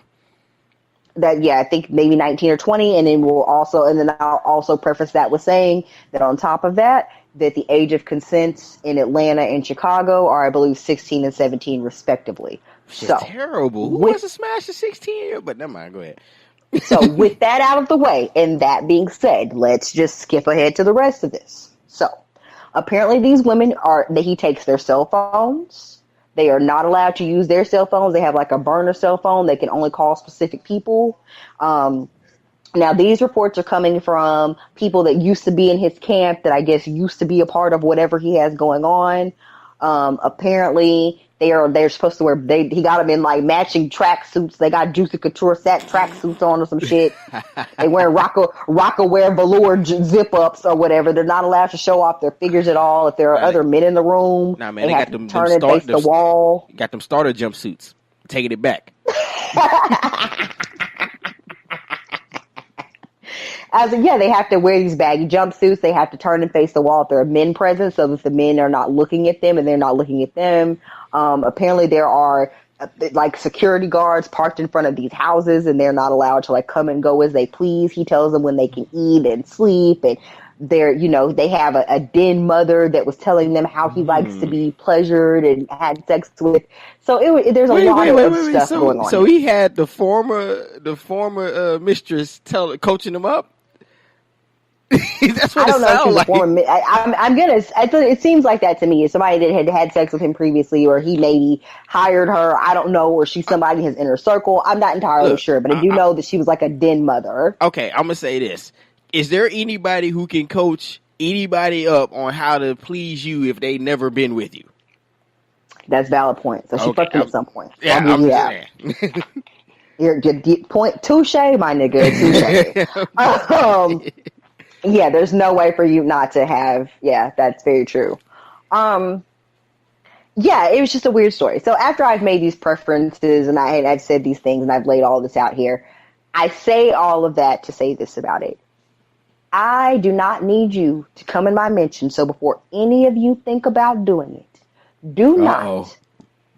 That, I think maybe 19 or 20. And then I'll also preface that with saying that on top of that the age of consent in Atlanta and Chicago are, I believe, 16 and 17 respectively. Shit's terrible. Who wants to smash a 16-year-old? But never mind, go ahead. So with that out of the way, and that being said, let's just skip ahead to the rest of this. So apparently these women he takes their cell phones. They are not allowed to use their cell phones. They have like a burner cell phone. They can only call specific people. Now these reports are coming from people that used to be in his camp, that I guess used to be a part of whatever he has going on. Apparently they're supposed to wear, he got them in like matching track suits. They got Juicy Couture track suits on or some shit. They wear Rockaware velour zip ups or whatever. They're not allowed to show off their figures at all. If there are other men in the room, nah, man, they have got to them turn and face the wall. Got them starter jumpsuits. Taking it back. They have to wear these baggy jumpsuits. They have to turn and face the wall if there are men present, so that the men are not looking at them and they're not looking at them. Apparently there are like security guards parked in front of these houses, and they're not allowed to like come and go as they please. He tells them when they can eat and sleep, and they have a den mother that was telling them how he likes to be pleasured and had sex with. So there's a lot of stuff going on. So he had the former mistress coaching him up. That's what I don't know if she's like. it seems like that to me. Somebody that had sex with him previously, or he maybe hired her. I don't know, or she's somebody in his inner circle. I'm not entirely sure, but I do know that she was like a den mother. Okay, I'm gonna say this. Is there anybody who can coach anybody up on how to please you if they never been with you? That's a valid point. So she fucked him at some point. Yeah, I'm saying. Your point, touche, my nigga, touche. Yeah, there's no way for you not to have. Yeah, that's very true. Yeah, it was just a weird story. So after I've made these preferences and I've said these things and I've laid all this out here, I say all of that to say this about it. I do not need you to come in my mention. So before any of you think about doing it, do not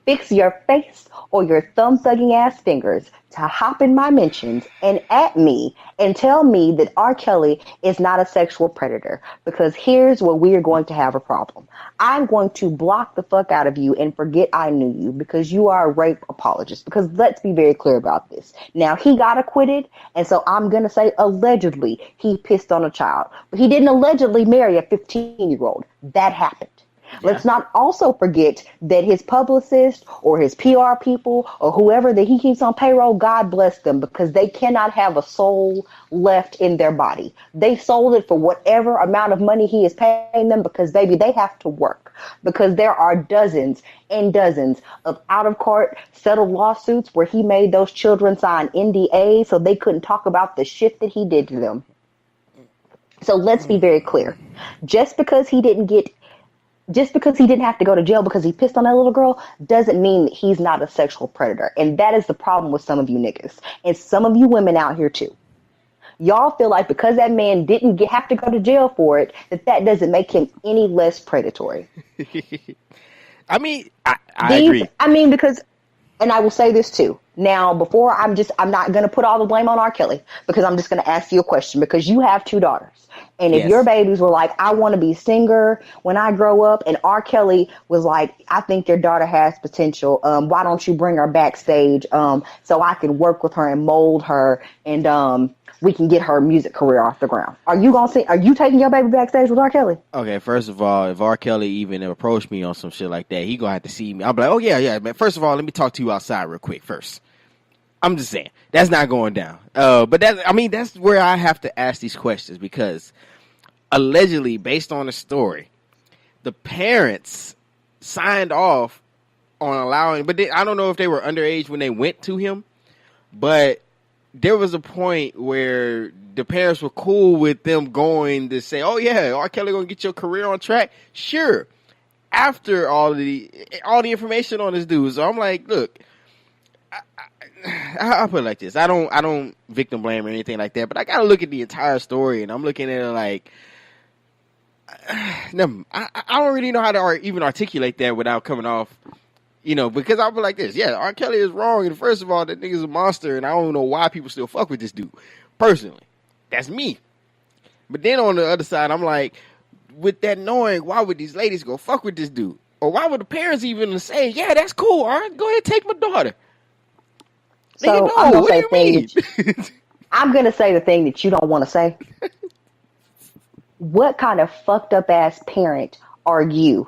fix your face or your thumb-thugging ass fingers to hop in my mentions and at me and tell me that R. Kelly is not a sexual predator, because here's where we are going to have a problem. I'm going to block the fuck out of you and forget I knew you, because you are a rape apologist. Because let's be very clear about this. Now, he got acquitted, and so I'm going to say allegedly he pissed on a child. But he didn't allegedly marry a 15-year-old. That happened. Yeah. Let's not also forget that his publicist or his PR people or whoever that he keeps on payroll, God bless them, because they cannot have a soul left in their body. They sold it for whatever amount of money he is paying them, because, baby, they have to work. Because there are dozens and dozens of out-of-court settled lawsuits where he made those children sign NDAs so they couldn't talk about the shit that he did to them. So let's be very clear. Just because he didn't have to go to jail because he pissed on that little girl doesn't mean that he's not a sexual predator. And that is the problem with some of you niggas and some of you women out here too. Y'all feel like because that man didn't have to go to jail for it, that doesn't make him any less predatory. I mean, I agree. I mean, because, and I will say this too. Now, before I'm not going to put all the blame on R. Kelly, because I'm just going to ask you a question, because you have 2 daughters. And if your babies were like, I want to be a singer when I grow up, and R. Kelly was like, I think your daughter has potential. Why don't you bring her backstage so I can work with her and mold her, and we can get her music career off the ground. Are you taking your baby backstage with R. Kelly? Okay, first of all, if R. Kelly even approached me on some shit like that, he gonna have to see me. I'll be like, oh yeah, man. First of all, let me talk to you outside real quick first. I'm just saying that's not going down. But that's where I have to ask these questions, because allegedly, based on the story, the parents signed off on allowing, but I don't know if they were underage when they went to him, but there was a point where the parents were cool with them going to say, oh yeah, R. Kelly gonna get your career on track. Sure. After all the information on this dude. So I'm like, look, I'll put it like this. I don't victim blame or anything like that, but I gotta look at the entire story, and I'm looking at it like, I don't really know how to even articulate that without coming off, because I'll be like this. Yeah, R. Kelly is wrong, and first of all, that nigga's a monster, and I don't know why people still fuck with this dude. Personally, that's me. But then on the other side, I'm like, with that knowing, why would these ladies go fuck with this dude? Or why would the parents even say, yeah, that's cool, all right, go ahead, take my daughter? So Nigga, no, I'm gonna what say do you mean? I'm gonna say the thing that you don't want to say. What kind of fucked up ass parent are you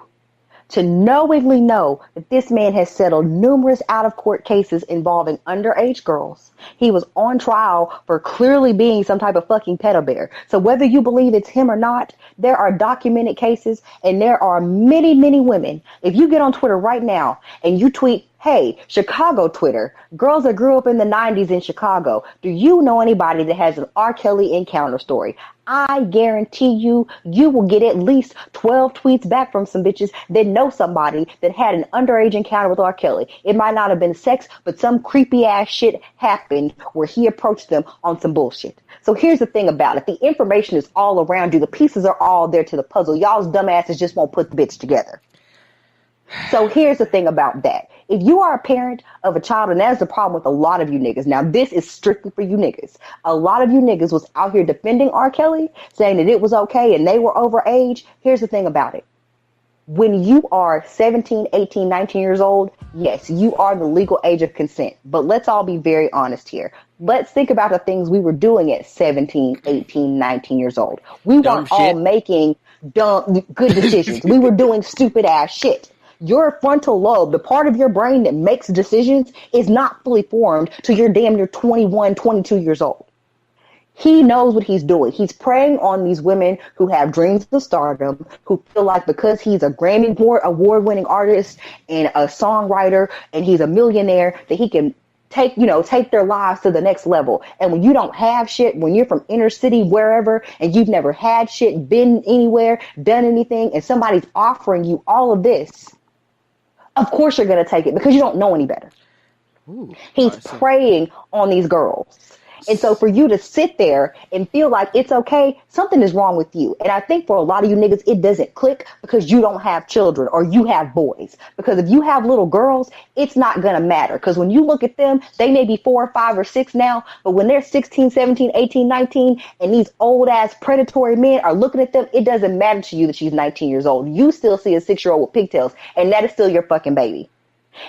to knowingly know that this man has settled numerous out-of-court cases involving underage girls? He was on trial for clearly being some type of fucking pedo bear. So whether you believe it's him or not, there are documented cases, and there are many, many women. If you get on Twitter right now and you tweet, hey, Chicago Twitter, girls that grew up in the 90s in Chicago, do you know anybody that has an R. Kelly encounter story? I guarantee you will get at least 12 tweets back from some bitches that know somebody that had an underage encounter with R. Kelly. It might not have been sex, but some creepy ass shit happened where he approached them on some bullshit. So here's the thing about it. The information is all around you. The pieces are all there to the puzzle. Y'all's dumbasses just won't put the bits together. So here's the thing about that. If you are a parent of a child, and that's the problem with a lot of you niggas. Now, this is strictly for you niggas. A lot of you niggas was out here defending R. Kelly, saying that it was okay and they were overage. Here's the thing about it. When you are 17, 18, 19 years old, yes, you are the legal age of consent. But let's all be very honest here. Let's think about the things we were doing at 17, 18, 19 years old. We weren't all making good decisions. We were doing stupid ass shit. Your frontal lobe, the part of your brain that makes decisions, is not fully formed till you're damn near 21, 22 years old. He knows what he's doing. He's preying on these women who have dreams of stardom, who feel like because he's a Grammy award-winning artist and a songwriter and he's a millionaire, that he can take their lives to the next level. And when you don't have shit, when you're from inner city, wherever, and you've never had shit, been anywhere, done anything, and somebody's offering you all of this, of course you're going to take it because you don't know any better. Ooh, he's preying on these girls. And so for you to sit there and feel like it's okay, something is wrong with you. And I think for a lot of you niggas, it doesn't click because you don't have children or you have boys. Because if you have little girls, it's not going to matter. Because when you look at them, they may be 4 or 5 or 6 now. But when they're 16, 17, 18, 19, and these old ass predatory men are looking at them, it doesn't matter to you that she's 19 years old. You still see a 6-year-old with pigtails, and that is still your fucking baby.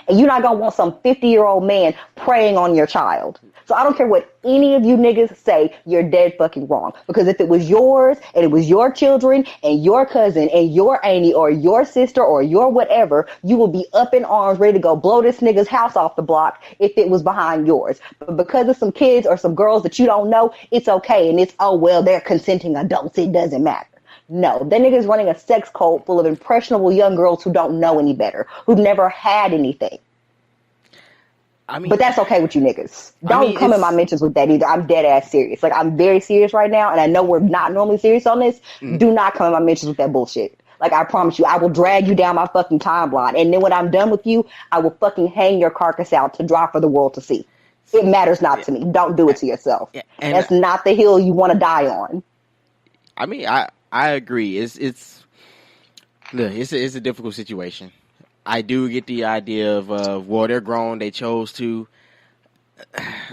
And you're not going to want some 50-year-old man preying on your child. So I don't care what any of you niggas say, you're dead fucking wrong. Because if it was yours and it was your children and your cousin and your auntie or your sister or your whatever, you will be up in arms ready to go blow this nigga's house off the block if it was behind yours. But because of some kids or some girls that you don't know, it's okay. And it's, oh, well, they're consenting adults. It doesn't matter. No, that nigga's running a sex cult full of impressionable young girls who don't know any better, who've never had anything. I mean, but that's okay with you niggas. Don't come in my mentions with that either. I'm dead ass serious. Like, I'm very serious right now, and I know we're not normally serious on this. Do not come in my mentions with that bullshit. Like, I promise you, I will drag you down my fucking timeline, and then when I'm done with you, I will fucking hang your carcass out to dry for the world to see. it matters not to me. Don't do it to yourself. Yeah, and that's not the hill you want to die on. I mean, I agree. It's a difficult situation. I do get the idea of well, they're grown, they chose to.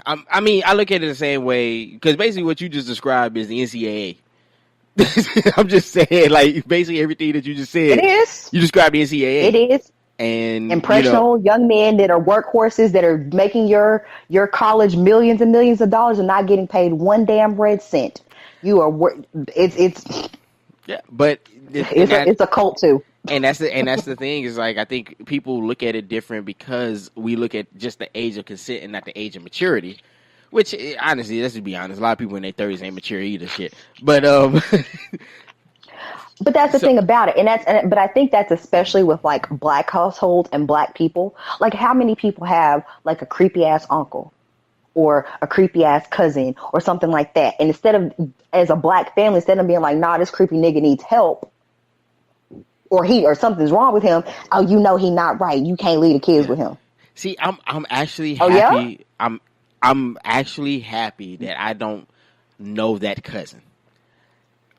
I mean, I look at it the same way because basically what you just described is the NCAA. I'm just saying, like, basically everything that you just said. It is. You described the NCAA. It is. And impressionable young men that are workhorses that are making your college millions and millions of dollars and not getting paid one damn red cent. You are it's yeah, but it's a cult too. And that's the thing is, like, I think people look at it different because we look at just the age of consent and not the age of maturity. Which, honestly, let's just be honest, a lot of people in their 30s ain't mature either. Shit, but But that's the thing about it, but I think that's especially with like black households and black people. Like, how many people have like a creepy ass uncle or a creepy ass cousin or something like that? And instead of, as a black family, instead of being like, nah, this creepy nigga needs help, or something's wrong with him. Oh, you know he not right. You can't leave the kids with him. See, I'm actually happy. Oh, yeah? I'm actually happy that I don't know that cousin.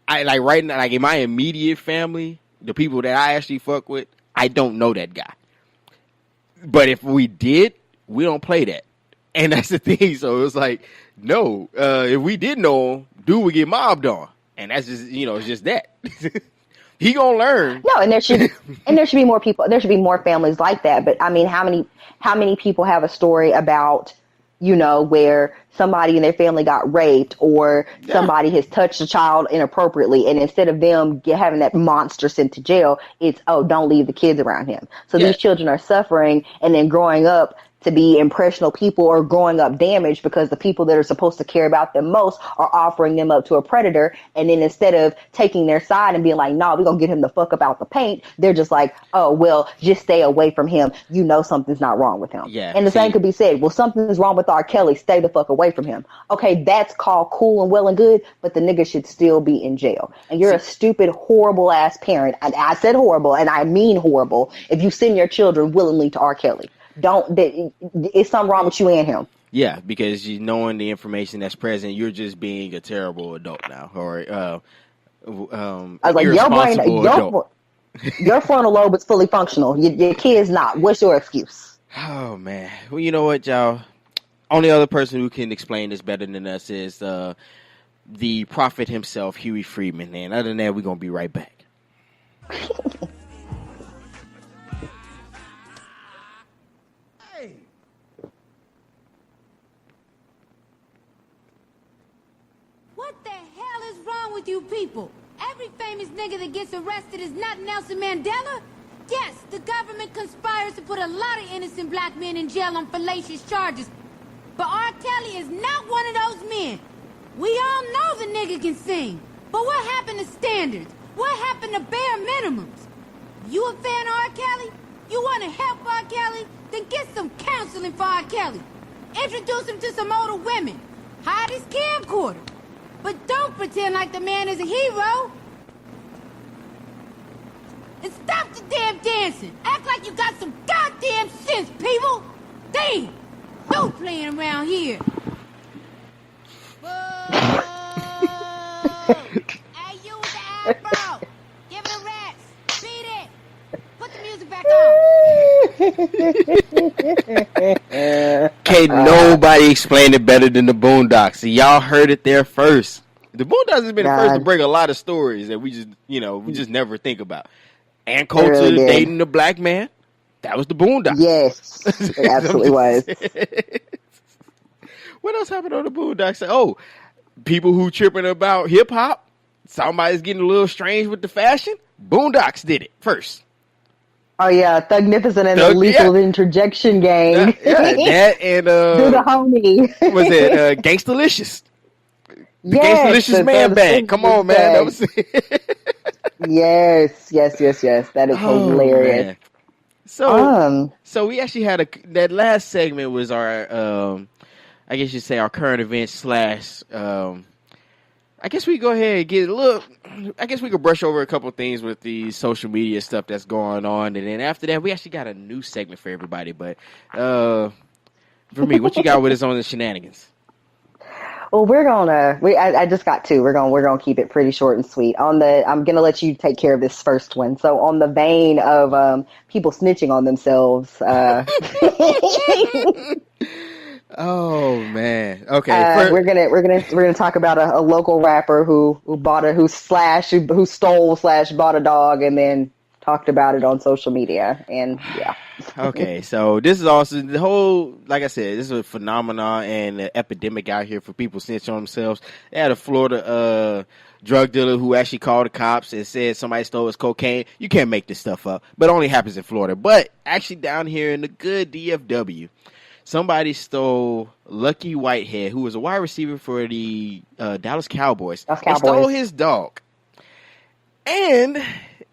I like right now, like in my immediate family, the people that I actually fuck with, I don't know that guy. But if we did, we don't play that, and that's the thing. So it was like, no, if we did know him, dude would get mobbed on, and that's just it's just that. He gonna learn. No, and there should be more people. There should be more families like that. But I mean, how many people have a story about, where somebody in their family got raped or somebody has touched a child inappropriately, and instead of them having that monster sent to jail, it's, oh, don't leave the kids around him. So these children are suffering and then growing up to be impressionable people or growing up damaged because the people that are supposed to care about them most are offering them up to a predator. And then instead of taking their side and being like, no, we're going to get him the fuck up out the paint, they're just like, oh, well, just stay away from him. Something's not wrong with him. Yeah, and the same could be said, well, something's wrong with R. Kelly. Stay the fuck away from him. Okay, that's called cool and well and good, but the nigga should still be in jail. And you're a stupid, horrible ass parent. And I said horrible, and I mean horrible, if you send your children willingly to R. Kelly. It's something wrong with you and him. Yeah, because knowing the information that's present, you're just being a terrible adult now, or I was like, your frontal lobe is fully functional. Your kid's not. What's your excuse? Oh man, well, you know what, y'all? Only other person who can explain this better than us is the prophet himself, Huey Freeman. And other than that, we're gonna be right back. What the hell is wrong with you people? Every famous nigga that gets arrested is not Nelson Mandela? Yes, the government conspires to put a lot of innocent black men in jail on fallacious charges. But R. Kelly is not one of those men. We all know the nigga can sing. But what happened to standards? What happened to bare minimums? You a fan of R. Kelly? You want to help R. Kelly? Then get some counseling for R. Kelly. Introduce him to some older women. Hide his camcorder. But don't pretend like the man is a hero. And stop the damn dancing. Act like you got some goddamn sense, people. Damn. No playing around here. Whoa. Hey, you with the afro. Give it a rest. Beat it. Put the music back on. Can't nobody explain it better than the Boondocks. So y'all heard it there first. The Boondocks has been the first to bring a lot of stories that we just never think about. And culture really dating a black man. That was the Boondocks. Yes, it absolutely was. What else happened on the Boondocks? Oh, people who tripping about hip hop. Somebody's getting a little strange with the fashion. Boondocks did it first. Oh yeah, Thugnificent and the Lethal Interjection Gang. That and do the homie. Was it Gangstalicious? The Gangstalicious Man Bag. Come on, man. That was yes. That is hilarious. Man. So we actually had that last segment was our I guess you'd say our current events / I guess we go ahead and get a little. I guess we could brush over a couple of things with the social media stuff that's going on, and then after that, we actually got a new segment for everybody. But For me, what you got with us on the shenanigans? Well, I just got two. We're gonna keep it pretty short and sweet. I'm gonna let you take care of this first one. So on the vein of people snitching on themselves, Oh man. Okay. we're gonna talk about a local rapper who stole / bought a dog and then talked about it on social media, and yeah. Okay, so this is also the whole, like I said, this is a phenomenon and an epidemic out here for people snitching on themselves. They had a Florida drug dealer who actually called the cops and said somebody stole his cocaine. You can't make this stuff up, but it only happens in Florida. But actually down here in the good DFW, somebody stole Lucky Whitehead, who was a wide receiver for the Dallas Cowboys. They stole his dog. And,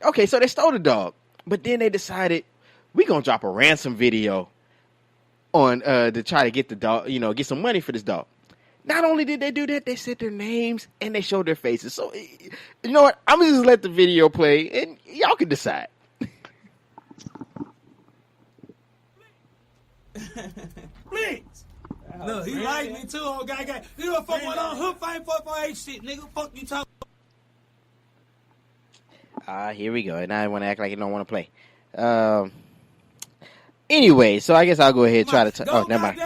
okay, so they stole the dog, but then they decided, we gonna drop a ransom video on to try to get the dog, get some money for this dog. Not only did they do that, they said their names and they showed their faces. So, you know what? I'm gonna just let the video play and y'all can decide. Please. Look, he like me too, old guy. You know what fuck went on? Hook fine fuck for H shit, nigga. Fuck you talking. Here we go. And I want to act like you don't want to play. Anyway, so I guess I'll go ahead and try to... oh, never mind.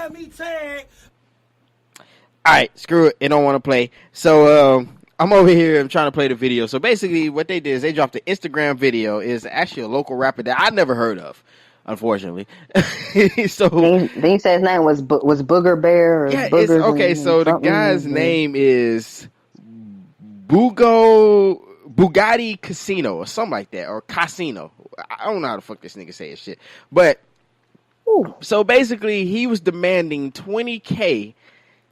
Alright, screw it. It don't want to play. So, I'm over here. I'm trying to play the video. So, basically, what they did is they dropped an Instagram video. It's actually a local rapper that I never heard of, unfortunately. So... Then you said his name was Booger Bear? Or yeah, okay, so the guy's name is Bugatti Casino or something like that, or Casino. I don't know how the fuck this nigga say his shit. But, so basically, he was demanding $20K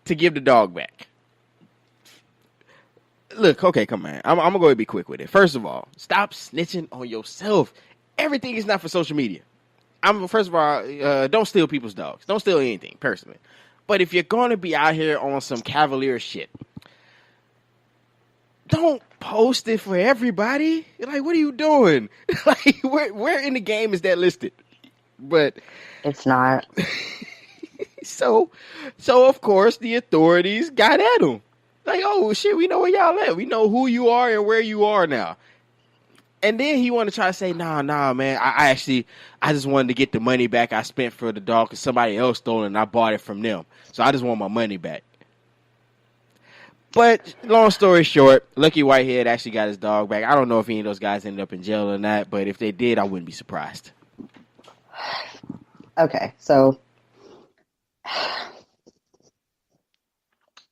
to give the dog back. Look, okay, come on. I'm going to go and be quick with it. First of all, stop snitching on yourself. Everything is not for social media. First of all, don't steal people's dogs. Don't steal anything, personally. But if you're going to be out here on some cavalier shit, don't post it for everybody. Like, what are you doing? Like, where in the game is that listed? But it's not. So of course the authorities got at him. Like, oh shit, we know where y'all at. We know who you are and where you are now. And then he wanted to try to say, nah, man. I just wanted to get the money back I spent for the dog because somebody else stole it and I bought it from them. So I just want my money back. But long story short, Lucky Whitehead actually got his dog back. I don't know if any of those guys ended up in jail or not, but if they did, I wouldn't be surprised. Okay, so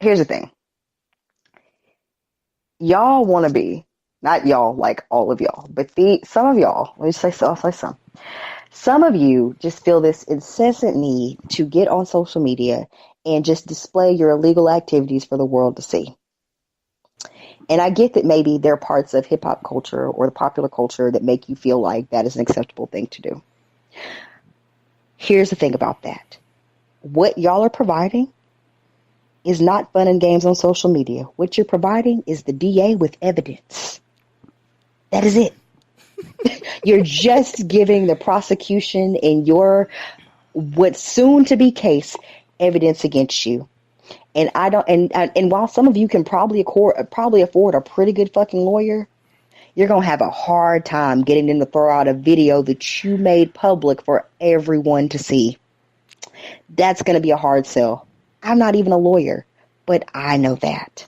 here's the thing. Y'all want to be, not y'all, like all of y'all, but some of y'all, let me say so, I'll say some. Some of you just feel this incessant need to get on social media and just display your illegal activities for the world to see. And I get that maybe there are parts of hip-hop culture or the popular culture that make you feel like that is an acceptable thing to do. Here's the thing about that. What y'all are providing is not fun and games on social media. What you're providing is the DA with evidence. That is it. You're just giving the prosecution and your what's soon to be case evidence against you. And I don't. And while some of you can probably afford a pretty good fucking lawyer, you're gonna have a hard time getting them to throw out a video that you made public for everyone to see. That's gonna be a hard sell. I'm not even a lawyer, but I know that.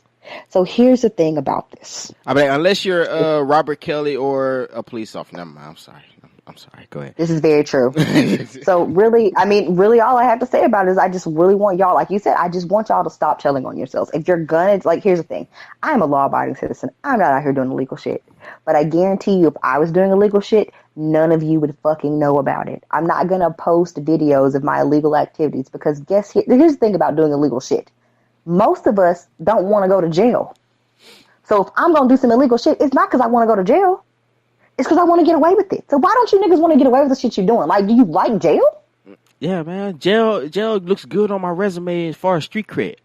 So here's the thing about this. I mean, unless you're Robert Kelly or a police officer. Never mind. I'm sorry. Go ahead. This is very true. So really all I have to say about it is I just really want y'all, like you said, I just want y'all to stop telling on yourselves. If you're gonna, like, here's the thing. I'm a law-abiding citizen. I'm not out here doing illegal shit. But I guarantee you, if I was doing illegal shit, none of you would fucking know about it. I'm not gonna post videos of my illegal activities because here's the thing about doing illegal shit. Most of us don't want to go to jail. So if I'm going to do some illegal shit, it's not because I want to go to jail. It's because I want to get away with it. So why don't you niggas want to get away with the shit you're doing? Like, do you like jail? Yeah, man. Jail looks good on my resume as far as street cred.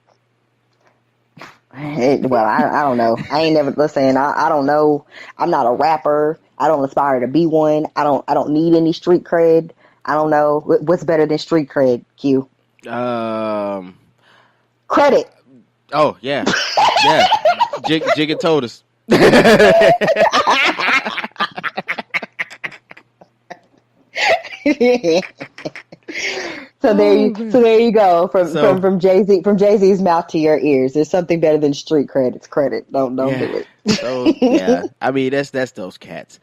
Well, I don't know. I ain't never, listen, I don't know. I'm not a rapper. I don't aspire to be one. I don't need any street cred. I don't know. What's better than street cred, Q? Credit. Oh yeah, yeah. Jigga told us. So there you go. From Jay-Z's mouth to your ears. There's something better than street cred. It's credit. Don't do it. So yeah, I mean that's those cats.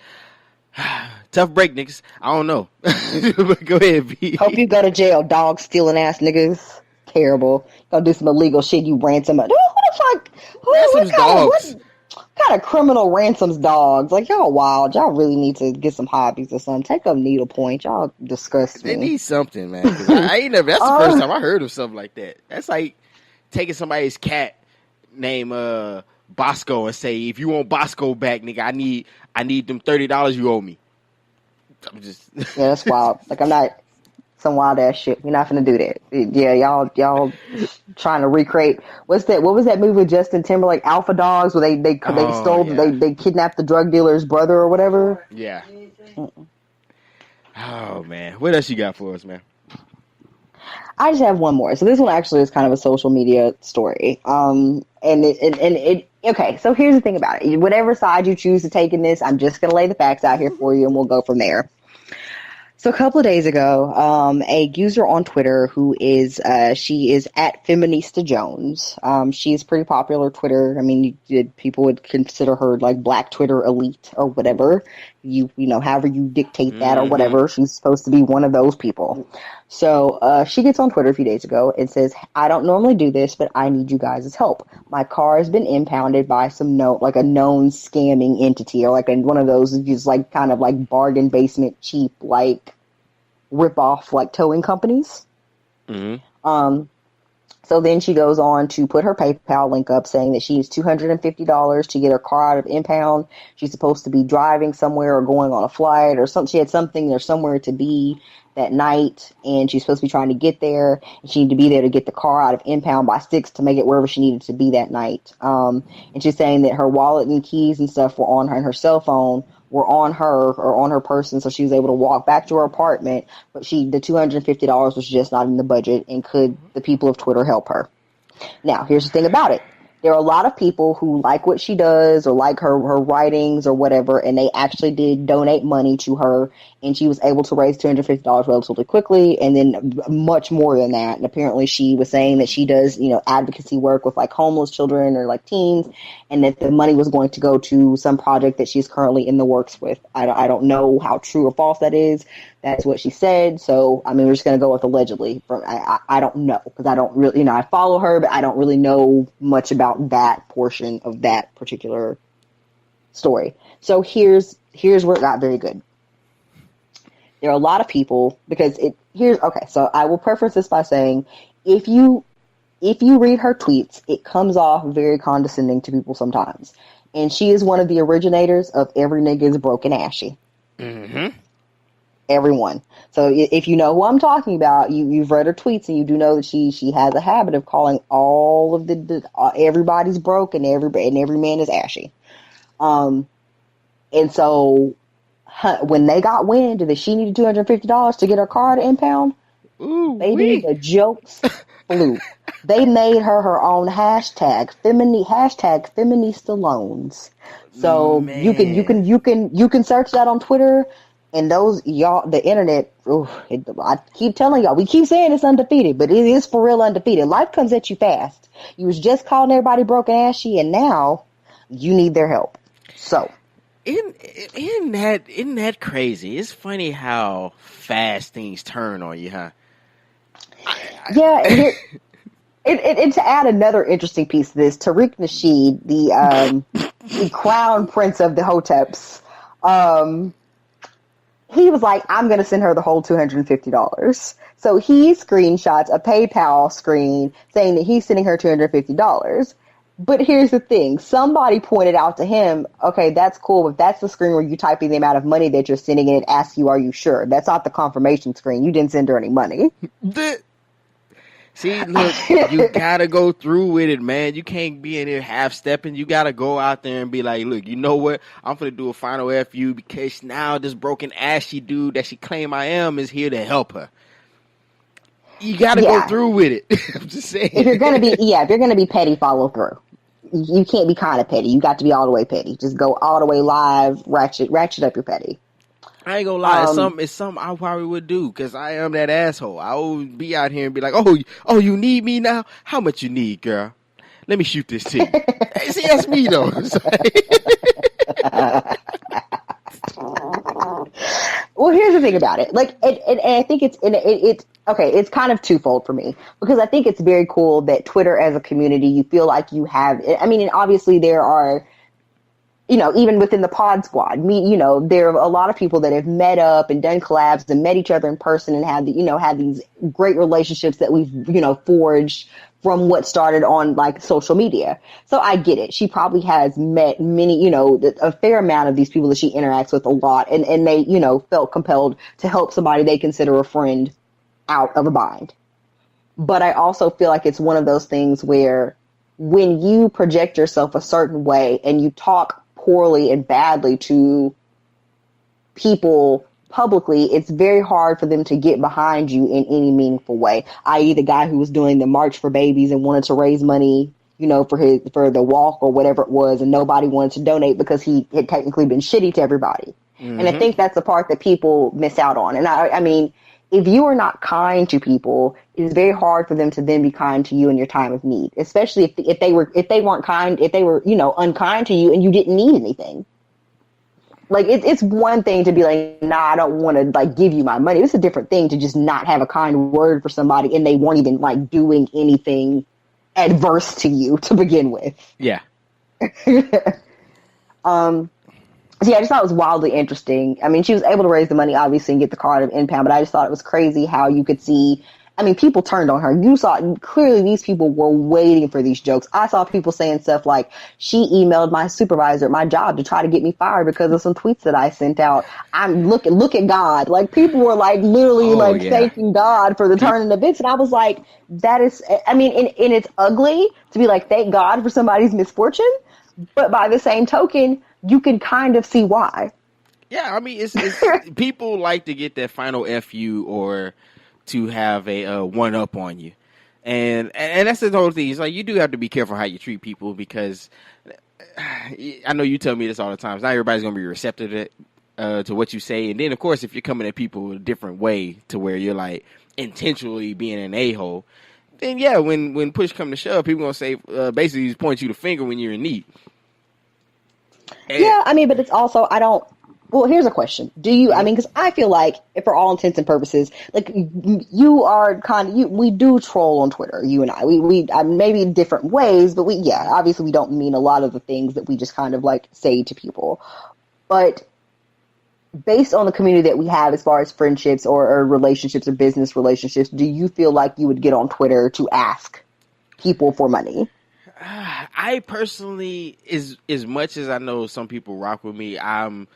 Tough break, niggas. I don't know. But go ahead, B. Hope you go to jail, dog stealing ass niggas. Terrible. Gonna do some illegal shit. You ransom. Who the fuck? Ransoms dogs. What kind of criminal ransoms dogs? Like, y'all wild. Y'all really need to get some hobbies or something. Take up needlepoint. Y'all disgust me. They need something, man. I ain't never. That's the first time I heard of something like that. That's like taking somebody's cat named Bosco and say, if you want Bosco back, nigga, I need them $30 you owe me. I'm just yeah, that's wild. Like, I'm not some wild ass shit. We're not gonna do that. Yeah, y'all trying to recreate. What was that movie with Justin Timberlake, Alpha Dogs, where they kidnapped the drug dealer's brother or whatever? Yeah. Oh man, what else you got for us, man? I just have one more. So this one actually is kind of a social media story. Okay, so here's the thing about it. Whatever side you choose to take in this, I'm just going to lay the facts out here for you and we'll go from there. So a couple of days ago, a user on Twitter who is, she is at Feminista Jones. She's pretty popular Twitter. I mean, people would consider her like Black Twitter elite or whatever. You know, however you dictate that or whatever. She's supposed to be one of those people. So, she gets on Twitter a few days ago and says, I don't normally do this, but I need you guys' help. My car has been impounded by a known scamming entity or like one of those just like kind of like bargain basement cheap, like rip off like towing companies. Mm-hmm. So then she goes on to put her PayPal link up saying that she needs $250 to get her car out of impound. She's supposed to be driving somewhere or going on a flight or something. She had something or somewhere to be that night, and she's supposed to be trying to get there. And she needed to be there to get the car out of impound by 6 to make it wherever she needed to be that night. And she's saying that her wallet and keys and stuff were on her, and her cell phone were on her or on her person, so she was able to walk back to her apartment, but the $250 was just not in the budget, and could the people of Twitter help her? Now, here's the thing about it. There are a lot of people who like what she does or like her writings or whatever, and they actually did donate money to her, and she was able to raise $250 relatively quickly, and then much more than that. And apparently she was saying that she does, advocacy work with like homeless children or like teens, and that the money was going to go to some project that she's currently in the works with. I don't know how true or false that is. That's what she said. So, I mean, we're just going to go with allegedly. I don't know, because I don't really, I follow her, but I don't really know much about that portion of that particular story. So here's where it got very good. There are a lot of people, because so I will preface this by saying, if you read her tweets, it comes off very condescending to people sometimes. And she is one of the originators of every nigga is broken ashy. Mm-hmm. Everyone. So if you know who I'm talking about, you've read her tweets and you do know that she has a habit of calling all of everybody's broken, and every man is ashy. And so when they got wind that she needed $250 to get her car to impound, the jokes flew. They made her own hashtag feminista loans. So you can search that on Twitter. And the internet, I keep telling y'all, we keep saying it's undefeated, but it is for real undefeated. Life comes at you fast. You was just calling everybody broken ashy, and now you need their help. So, isn't that crazy? It's funny how fast things turn on you, huh? Yeah. And to add another interesting piece to this, Tariq Nasheed, the crown prince of the Hoteps, he was like, I'm going to send her the whole $250. So he screenshots a PayPal screen saying that he's sending her $250. But here's the thing. Somebody pointed out to him, okay, that's cool, but that's the screen where you type in the amount of money that you're sending and it asks you, are you sure? That's not the confirmation screen. You didn't send her any money. See, look, you gotta go through with it, man. You can't be in there half-stepping. You gotta go out there and be like, look, you know what? I'm gonna do a final FU because now this broken ashy dude that she claim I am is here to help her. You got to go through with it. I'm just saying. If you're gonna be petty, follow through. You can't be kind of petty. You got to be all the way petty. Just go all the way live, ratchet up your petty. I ain't gonna lie. It's something I probably would do because I am that asshole. I would be out here and be like, oh, you need me now? How much you need, girl? Let me shoot this to you. Hey, see, that's me though. Well, here's the thing about it. Like, and I think it's okay. It's kind of twofold for me because I think it's very cool that Twitter as a community, you feel like you have. I mean, and obviously there are, even within the pod squad, there are a lot of people that have met up and done collabs and met each other in person and had these great relationships that we've, forged from what started on like social media. So I get it. She probably has met many, a fair amount of these people that she interacts with a lot. And they, felt compelled to help somebody they consider a friend out of a bind. But I also feel like it's one of those things where when you project yourself a certain way and you talk poorly and badly to people publicly, it's very hard for them to get behind you in any meaningful way. I.e. the guy who was doing the March for Babies and wanted to raise money, for the walk or whatever it was, and nobody wanted to donate because he had technically been shitty to everybody. Mm-hmm. And I think that's the part that people miss out on. And I mean, if you are not kind to people, it is very hard for them to then be kind to you in your time of need, especially if they weren't kind, if they were, unkind to you and you didn't need anything. Like, it's one thing to be like, nah, I don't want to, like, give you my money. It's a different thing to just not have a kind word for somebody and they weren't even, like, doing anything adverse to you to begin with. Yeah. So yeah, I just thought it was wildly interesting. I mean, she was able to raise the money, obviously, and get the car out of impound, but I just thought it was crazy how you could see, I mean, people turned on her. You saw, clearly these people were waiting for these jokes. I saw people saying stuff like, she emailed my supervisor at my job to try to get me fired because of some tweets that I sent out. I'm look at God. Like, people were like literally thanking God for the turn in events. And I was like, that is, I mean, and it's ugly to be like, thank God for somebody's misfortune. But by the same token, you can kind of see why. Yeah, I mean, it's people like to get that final FU or to have a one up on you, and that's the whole thing. It's like you do have to be careful how you treat people because I know you tell me this all the time. Not everybody's gonna be receptive to what you say, and then of course if you're coming at people a different way to where you're like intentionally being an a-hole, then yeah, when push come to shove, people gonna say basically just point you the finger when you're in need. And yeah, I mean, but it's also well, here's a question. Do you, I mean, because I feel like, for all intents and purposes, like, you are we do troll on Twitter, you and I. We maybe in different ways, but obviously we don't mean a lot of the things that we just kind of, like, say to people. But based on the community that we have as far as friendships or relationships or business relationships, do you feel like you would get on Twitter to ask people for money? I personally, as much as I know some people rock with me, I'm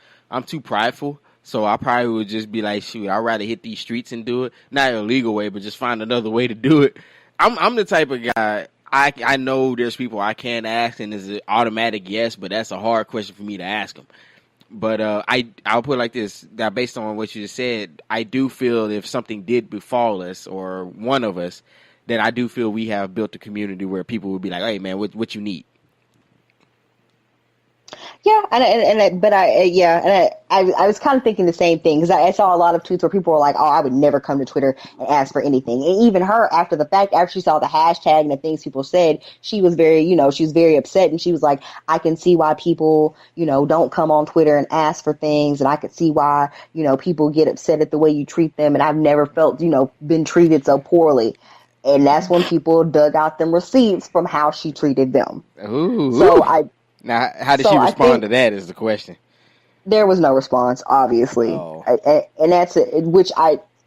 too prideful, so I probably would just be like, shoot, I'd rather hit these streets and do it. Not a legal way, but just find another way to do it. I'm the type of guy, I know there's people I can't ask, and it's an automatic yes, but that's a hard question for me to ask them. But I'll put it like this, that based on what you just said, I do feel if something did befall us, or one of us, that I do feel we have built a community where people would be like, hey, man, what you need? Yeah, I was kind of thinking the same thing because I saw a lot of tweets where people were like, "Oh, I would never come to Twitter and ask for anything." And even her, after the fact, after she saw the hashtag and the things people said, she was very, she was very upset, and she was like, "I can see why people, don't come on Twitter and ask for things, and I can see why, people get upset at the way you treat them, and I've never felt, been treated so poorly." And that's when people dug out them receipts from how she treated them. Ooh. So Now, how did she respond to that is the question. There was no response, obviously. Oh. And that's it,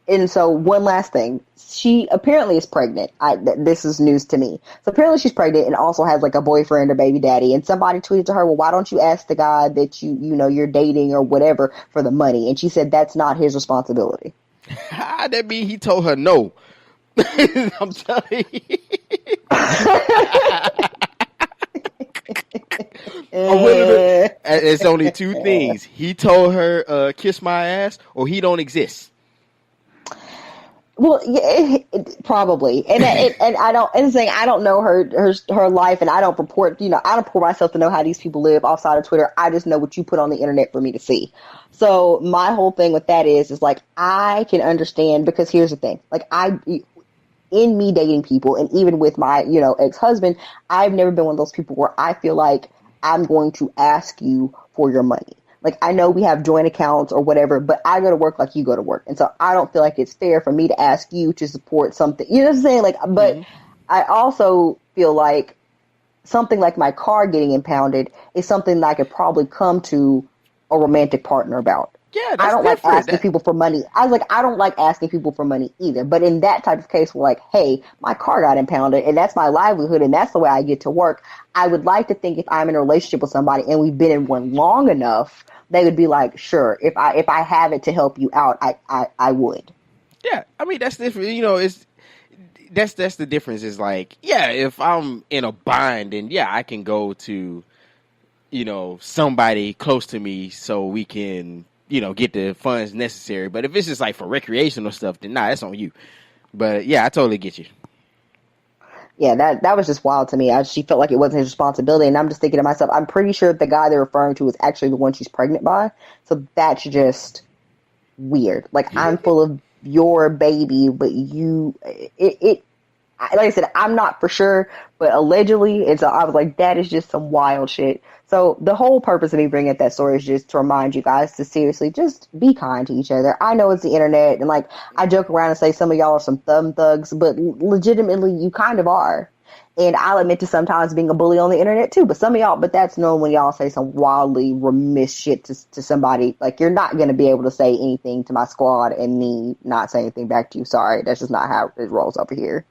and so one last thing. She apparently is pregnant. This is news to me. So apparently she's pregnant and also has like a boyfriend or baby daddy. And somebody tweeted to her, well, why don't you ask the guy that you're dating or whatever for the money? And she said that's not his responsibility. That mean he told her no. I'm telling you. It's only two things. He told her, kiss my ass, or he don't exist. Well, yeah, probably, and I don't. And saying I don't know her life, and I don't purport. I don't purport myself to know how these people live outside of Twitter. I just know what you put on the internet for me to see. So my whole thing with that is like I can understand, because here's the thing: like in me dating people, and even with my ex-husband, I've never been one of those people where I feel like I'm going to ask you for your money. Like, I know we have joint accounts or whatever, but I go to work like you go to work. And so I don't feel like it's fair for me to ask you to support something. You know what I'm saying? Like, but I also feel like something like my car getting impounded is something that I could probably come to a romantic partner about. Yeah, I don't like different. asking people for money. I was like, I don't like asking people for money either. But in that type of case, we're like, hey, my car got impounded and that's my livelihood and that's the way I get to work. I would like to think if I'm in a relationship with somebody and we've been in one long enough, they would be like, sure, if I have it to help you out, I would. Yeah, I mean, that's different. That's the difference is like, yeah, if I'm in a bind, and yeah, I can go to, somebody close to me so we can, get the funds necessary. But if it's just like for recreational stuff, then nah, that's on you. But yeah, I totally get you. Yeah, that was just wild to me. She felt like it wasn't his responsibility, and I'm just thinking to myself, I'm pretty sure the guy they're referring to is actually the one she's pregnant by. So that's just weird. Like, I'm full of your baby, but like I said, I'm not for sure, but allegedly, and so I was like, that is just some wild shit. So the whole purpose of me bringing up that story is just to remind you guys to seriously just be kind to each other. I know it's the internet, and like I joke around and say some of y'all are some thumb thugs, but legitimately you kind of are. And I'll admit to sometimes being a bully on the internet too, but that's known when y'all say some wildly remiss shit to somebody. Like, you're not going to be able to say anything to my squad and me not say anything back to you. Sorry, that's just not how it rolls over here.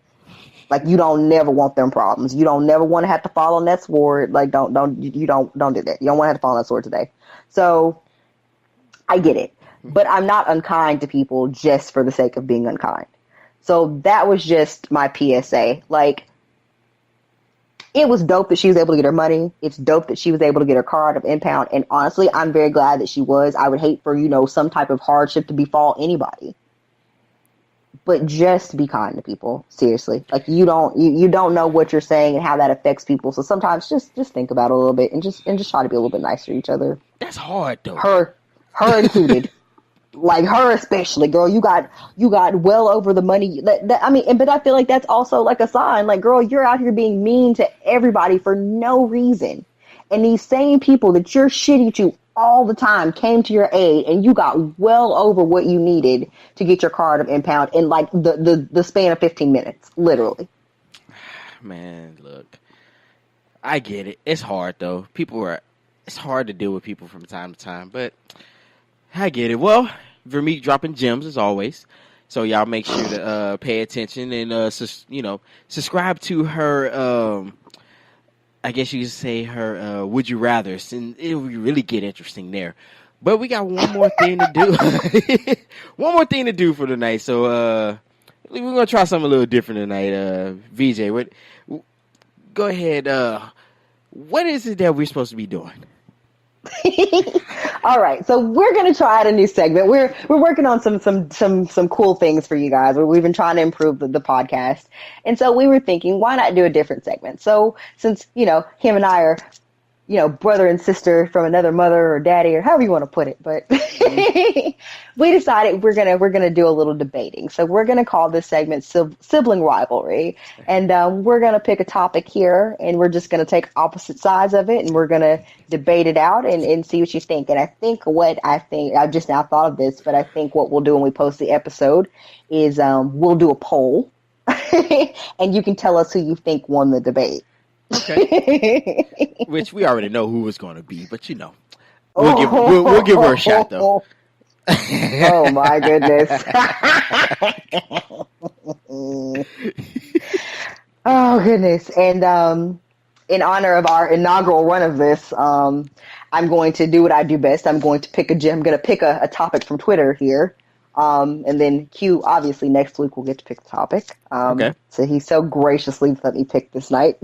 Like, you don't never want them problems. You don't never want to have to fall on that sword. Like, don't do that. You don't want to have to fall on that sword today. So I get it, but I'm not unkind to people just for the sake of being unkind. So that was just my PSA. Like, it was dope that she was able to get her money. It's dope that she was able to get her car out of impound. And honestly, I'm very glad that she was. I would hate for, some type of hardship to befall anybody. But just be kind to people. Seriously. Like, you don't know what you're saying and how that affects people. So sometimes just think about it a little bit and just try to be a little bit nicer to each other. That's hard though. Her included. Like, her especially, girl. You got well over the money. But I feel like that's also like a sign. Like, girl, you're out here being mean to everybody for no reason. And these same people that you're shitty to all the time came to your aid, and you got well over what you needed to get your car out of impound in like the span of 15 minutes, literally. Man, look, I get it. It's hard though. It's hard to deal with people from time to time, but I get it. Well, Vermeek dropping gems as always. So y'all make sure to pay attention and subscribe to her. I guess you could say her Would You Rathers, and it will really get interesting there. But we got one more thing to do. One more thing to do for tonight. So we're gonna try something a little different tonight. VJ, go ahead. What is it that we're supposed to be doing? All right, so we're gonna try out a new segment. We're working on some cool things for you guys. We've been trying to improve the podcast, and so we were thinking, why not do a different segment? So since him and I are brother and sister from another mother or daddy or however you want to put it, but we decided we're gonna do a little debating. So we're gonna call this segment sibling rivalry, and we're gonna pick a topic here, and we're just gonna take opposite sides of it, and we're gonna debate it out and see what you think. And I think I've just now thought of this, but I think what we'll do when we post the episode is we'll do a poll, and you can tell us who you think won the debate. Okay. Which we already know who it's going to be, but we'll give her a shot though. Oh my goodness. Oh goodness. And in honor of our inaugural run of this, I'm going to do what I do best. I'm going to pick a topic from Twitter here. And then Q, obviously, next week we'll get to pick the topic. Okay. So he so graciously let me pick this night.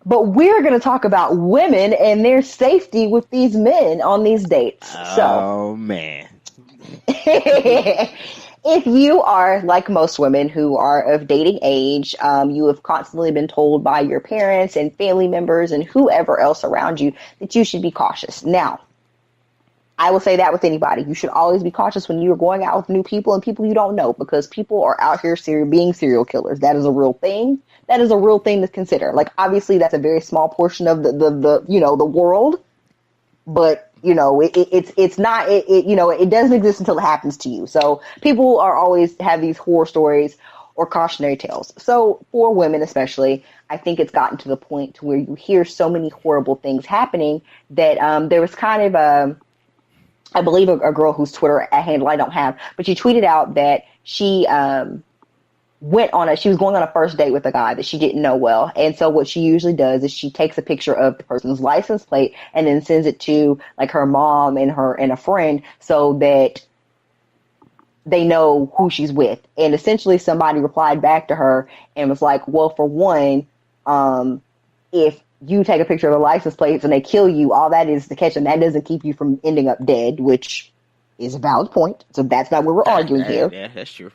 But we're going to talk about women and their safety with these men on these dates. Oh, man. if you are like most women who are of dating age, you have constantly been told by your parents and family members and whoever else around you that you should be cautious. Now, I will say that with anybody. You should always be cautious when you are going out with new people and people you don't know, because people are out here being serial killers. That is a real thing. That is a real thing to consider. Like, obviously, that's a very small portion of the world, but it's not. It doesn't exist until it happens to you. So people are always have these horror stories or cautionary tales. So for women especially, I think it's gotten to the point to where you hear so many horrible things happening that there was kind of a. I believe a girl whose Twitter handle I don't have, but she tweeted out that she she was going on a first date with a guy that she didn't know well. And so what she usually does is she takes a picture of the person's license plate and then sends it to like her mom and a friend so that they know who she's with. And essentially somebody replied back to her and was like, well, for one, if you take a picture of the license plates and they kill you, all that is the catch, and that doesn't keep you from ending up dead, which is a valid point. So that's not what we're arguing here. Yeah, that's true.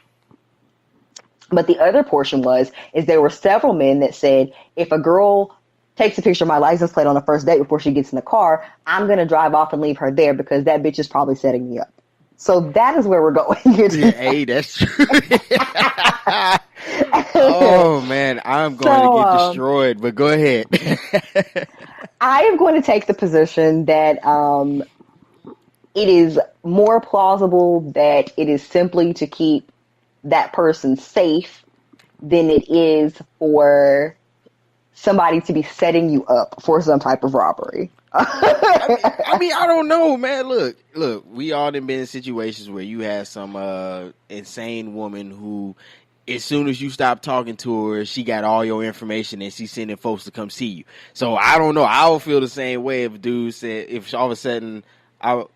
But the other portion is there were several men that said, if a girl takes a picture of my license plate on the first date before she gets in the car, I'm going to drive off and leave her there because that bitch is probably setting me up. So that is where we're going here today. Hey, that's true. Oh, man, I'm going to get destroyed, but go ahead. I am going to take the position that it is more plausible that it is simply to keep that person safe than it is for somebody to be setting you up for some type of robbery. I mean, I don't know, man. Look, we all done been in situations where you have some insane woman who, as soon as you stop talking to her, she got all your information and she's sending folks to come see you. So I don't know. I would feel the same way if a dude said, if all of a sudden,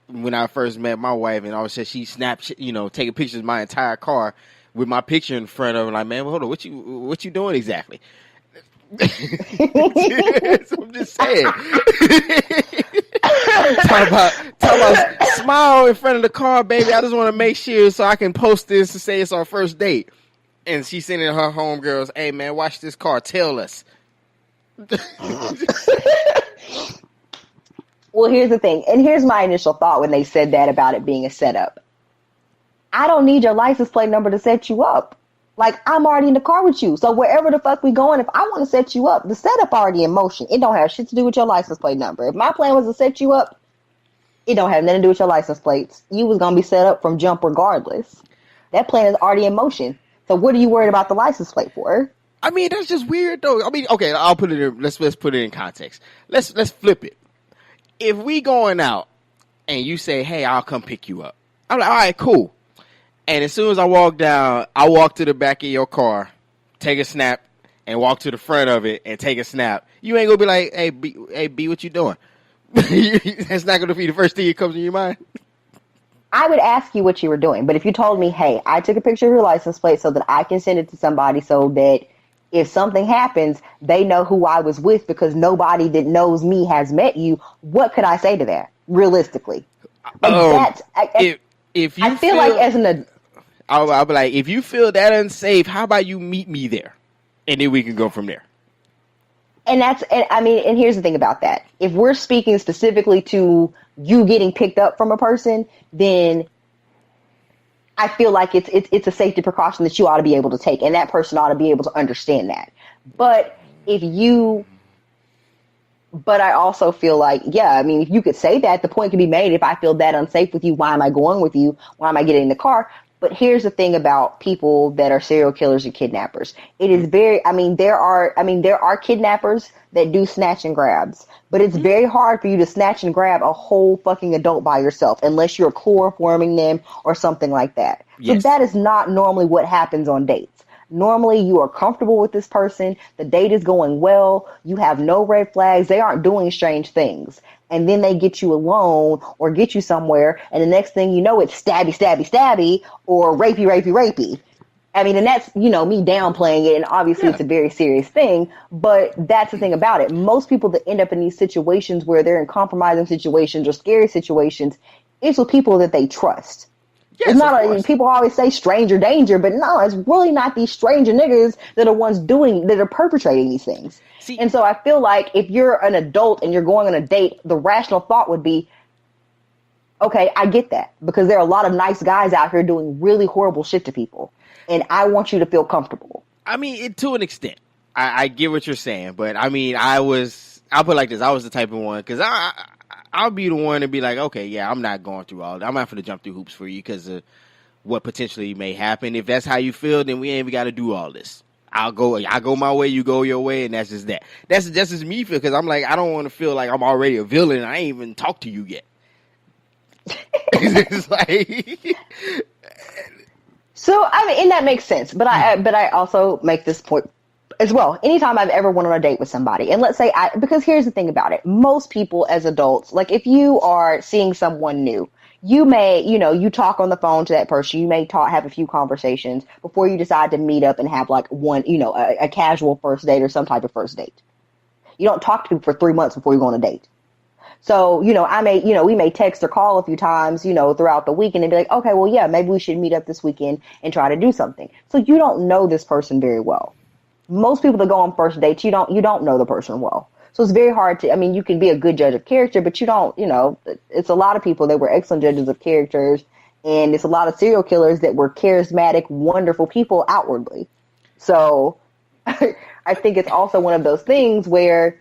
when I first met my wife and all of a sudden she snapped, taking pictures of my entire car with my picture in front of her, like, man, hold on, what you doing exactly? So I'm just saying. Talk about smile in front of the car, baby. I just want to make sure so I can post this and say it's our first date. And she's sending her homegirls, hey man, watch this car. Tell us. Well, here's the thing, and here's my initial thought when they said that about it being a setup. I don't need your license plate number to set you up. Like, I'm already in the car with you. So wherever the fuck we going, if I want to set you up, the setup already in motion. It don't have shit to do with your license plate number. If my plan was to set you up, it don't have nothing to do with your license plates. You was going to be set up from jump regardless. That plan is already in motion. So what are you worried about the license plate for? I mean, that's just weird though. I mean, okay, I'll put it in, let's put it in context. Let's flip it. If we going out and you say, hey, I'll come pick you up. I'm like, all right, cool. And as soon as I walk down, I walk to the back of your car, take a snap, and walk to the front of it and take a snap. You ain't gonna be like, hey, B, what you doing? That's not gonna be the first thing that comes in your mind. I would ask you what you were doing, but if you told me, hey, I took a picture of your license plate so that I can send it to somebody so that if something happens, they know who I was with because nobody that knows me has met you, what could I say to that, realistically? Like if you I feel like as an I'll be like, if you feel that unsafe, how about you meet me there? And then we can go from there. And here's the thing about that. If we're speaking specifically to you getting picked up from a person, then I feel like it's a safety precaution that you ought to be able to take, and that person ought to be able to understand that. But I also feel like, if you could say that, the point could be made. If I feel that unsafe with you, why am I going with you? Why am I getting in the car? But here's the thing about people that are serial killers and kidnappers. It is there are kidnappers that do snatch and grabs, but it's very hard for you to snatch and grab a whole fucking adult by yourself unless you're chloroforming them or something like that. Yes. So that is not normally what happens on dates. Normally you are comfortable with this person. The date is going well. You have no red flags. They aren't doing strange things. And then they get you alone or get you somewhere. And the next thing you know, it's stabby, stabby, stabby or rapey, rapey, rapey. I mean, and that's, me downplaying it. And obviously it's a very serious thing. But that's the thing about it. Most people that end up in these situations where they're in compromising situations or scary situations, it's with people that they trust. Yes, It's not of course. people always say stranger danger, but no, it's really not these stranger niggas that are ones that are perpetrating these things. See, and so I feel like if you're an adult and you're going on a date, the rational thought would be, okay, I get that, because there are a lot of nice guys out here doing really horrible shit to people, and I want you to feel comfortable. I mean, to an extent, I get what you're saying, but I mean, I'll put it like this: I was the type of one, because I'll be the one to be like, okay, yeah, I'm not going through all that. I'm not going to jump through hoops for you because of what potentially may happen. If that's how you feel, then we ain't even got to do all this. I go my way, you go your way, and that's just that. That's just me feel, because I'm like, I don't want to feel like I'm already a villain and I ain't even talked to you yet. It's like, so I mean, and that makes sense, but I also make this point as well. Anytime I've ever went on a date with somebody, and let's say because here's the thing about it, most people as adults, like if you are seeing someone new, you may, you talk on the phone to that person, you may have a few conversations before you decide to meet up and have like one, a casual first date or some type of first date. You don't talk to people for 3 months before you go on a date. So, we may text or call a few times, throughout the weekend and be like, okay, well, yeah, maybe we should meet up this weekend and try to do something. So you don't know this person very well. Most people that go on first dates, you don't know the person well. So it's very hard you can be a good judge of character, but you don't, it's a lot of people that were excellent judges of characters, and it's a lot of serial killers that were charismatic, wonderful people outwardly. So I think it's also one of those things where,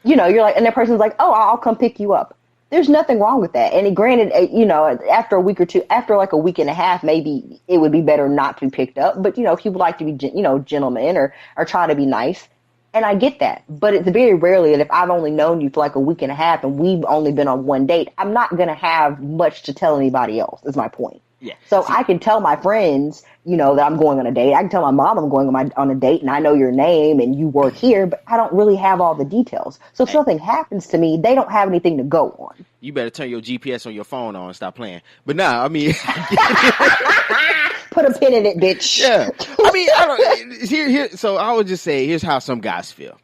you're like, and that person's like, oh, I'll come pick you up. There's nothing wrong with that. And granted, after a week or two, after like a week and a half, maybe it would be better not to be picked up. But, if you would like to be, gentlemen or try to be nice. And I get that. But it's very rarely that if I've only known you for like a week and a half and we've only been on one date, I'm not going to have much to tell anybody else, is my point. yeah. So I can tell my friends, that I'm going on a date. I can tell my mom I'm going on a date and I know your name and you work here, but I don't really have all the details. So if something happens to me, they don't have anything to go on. You better turn your GPS on your phone on and stop playing. But nah, I mean, put a pin in it, bitch. Yeah. I mean, I don't, here. So I would just say, here's how some guys feel.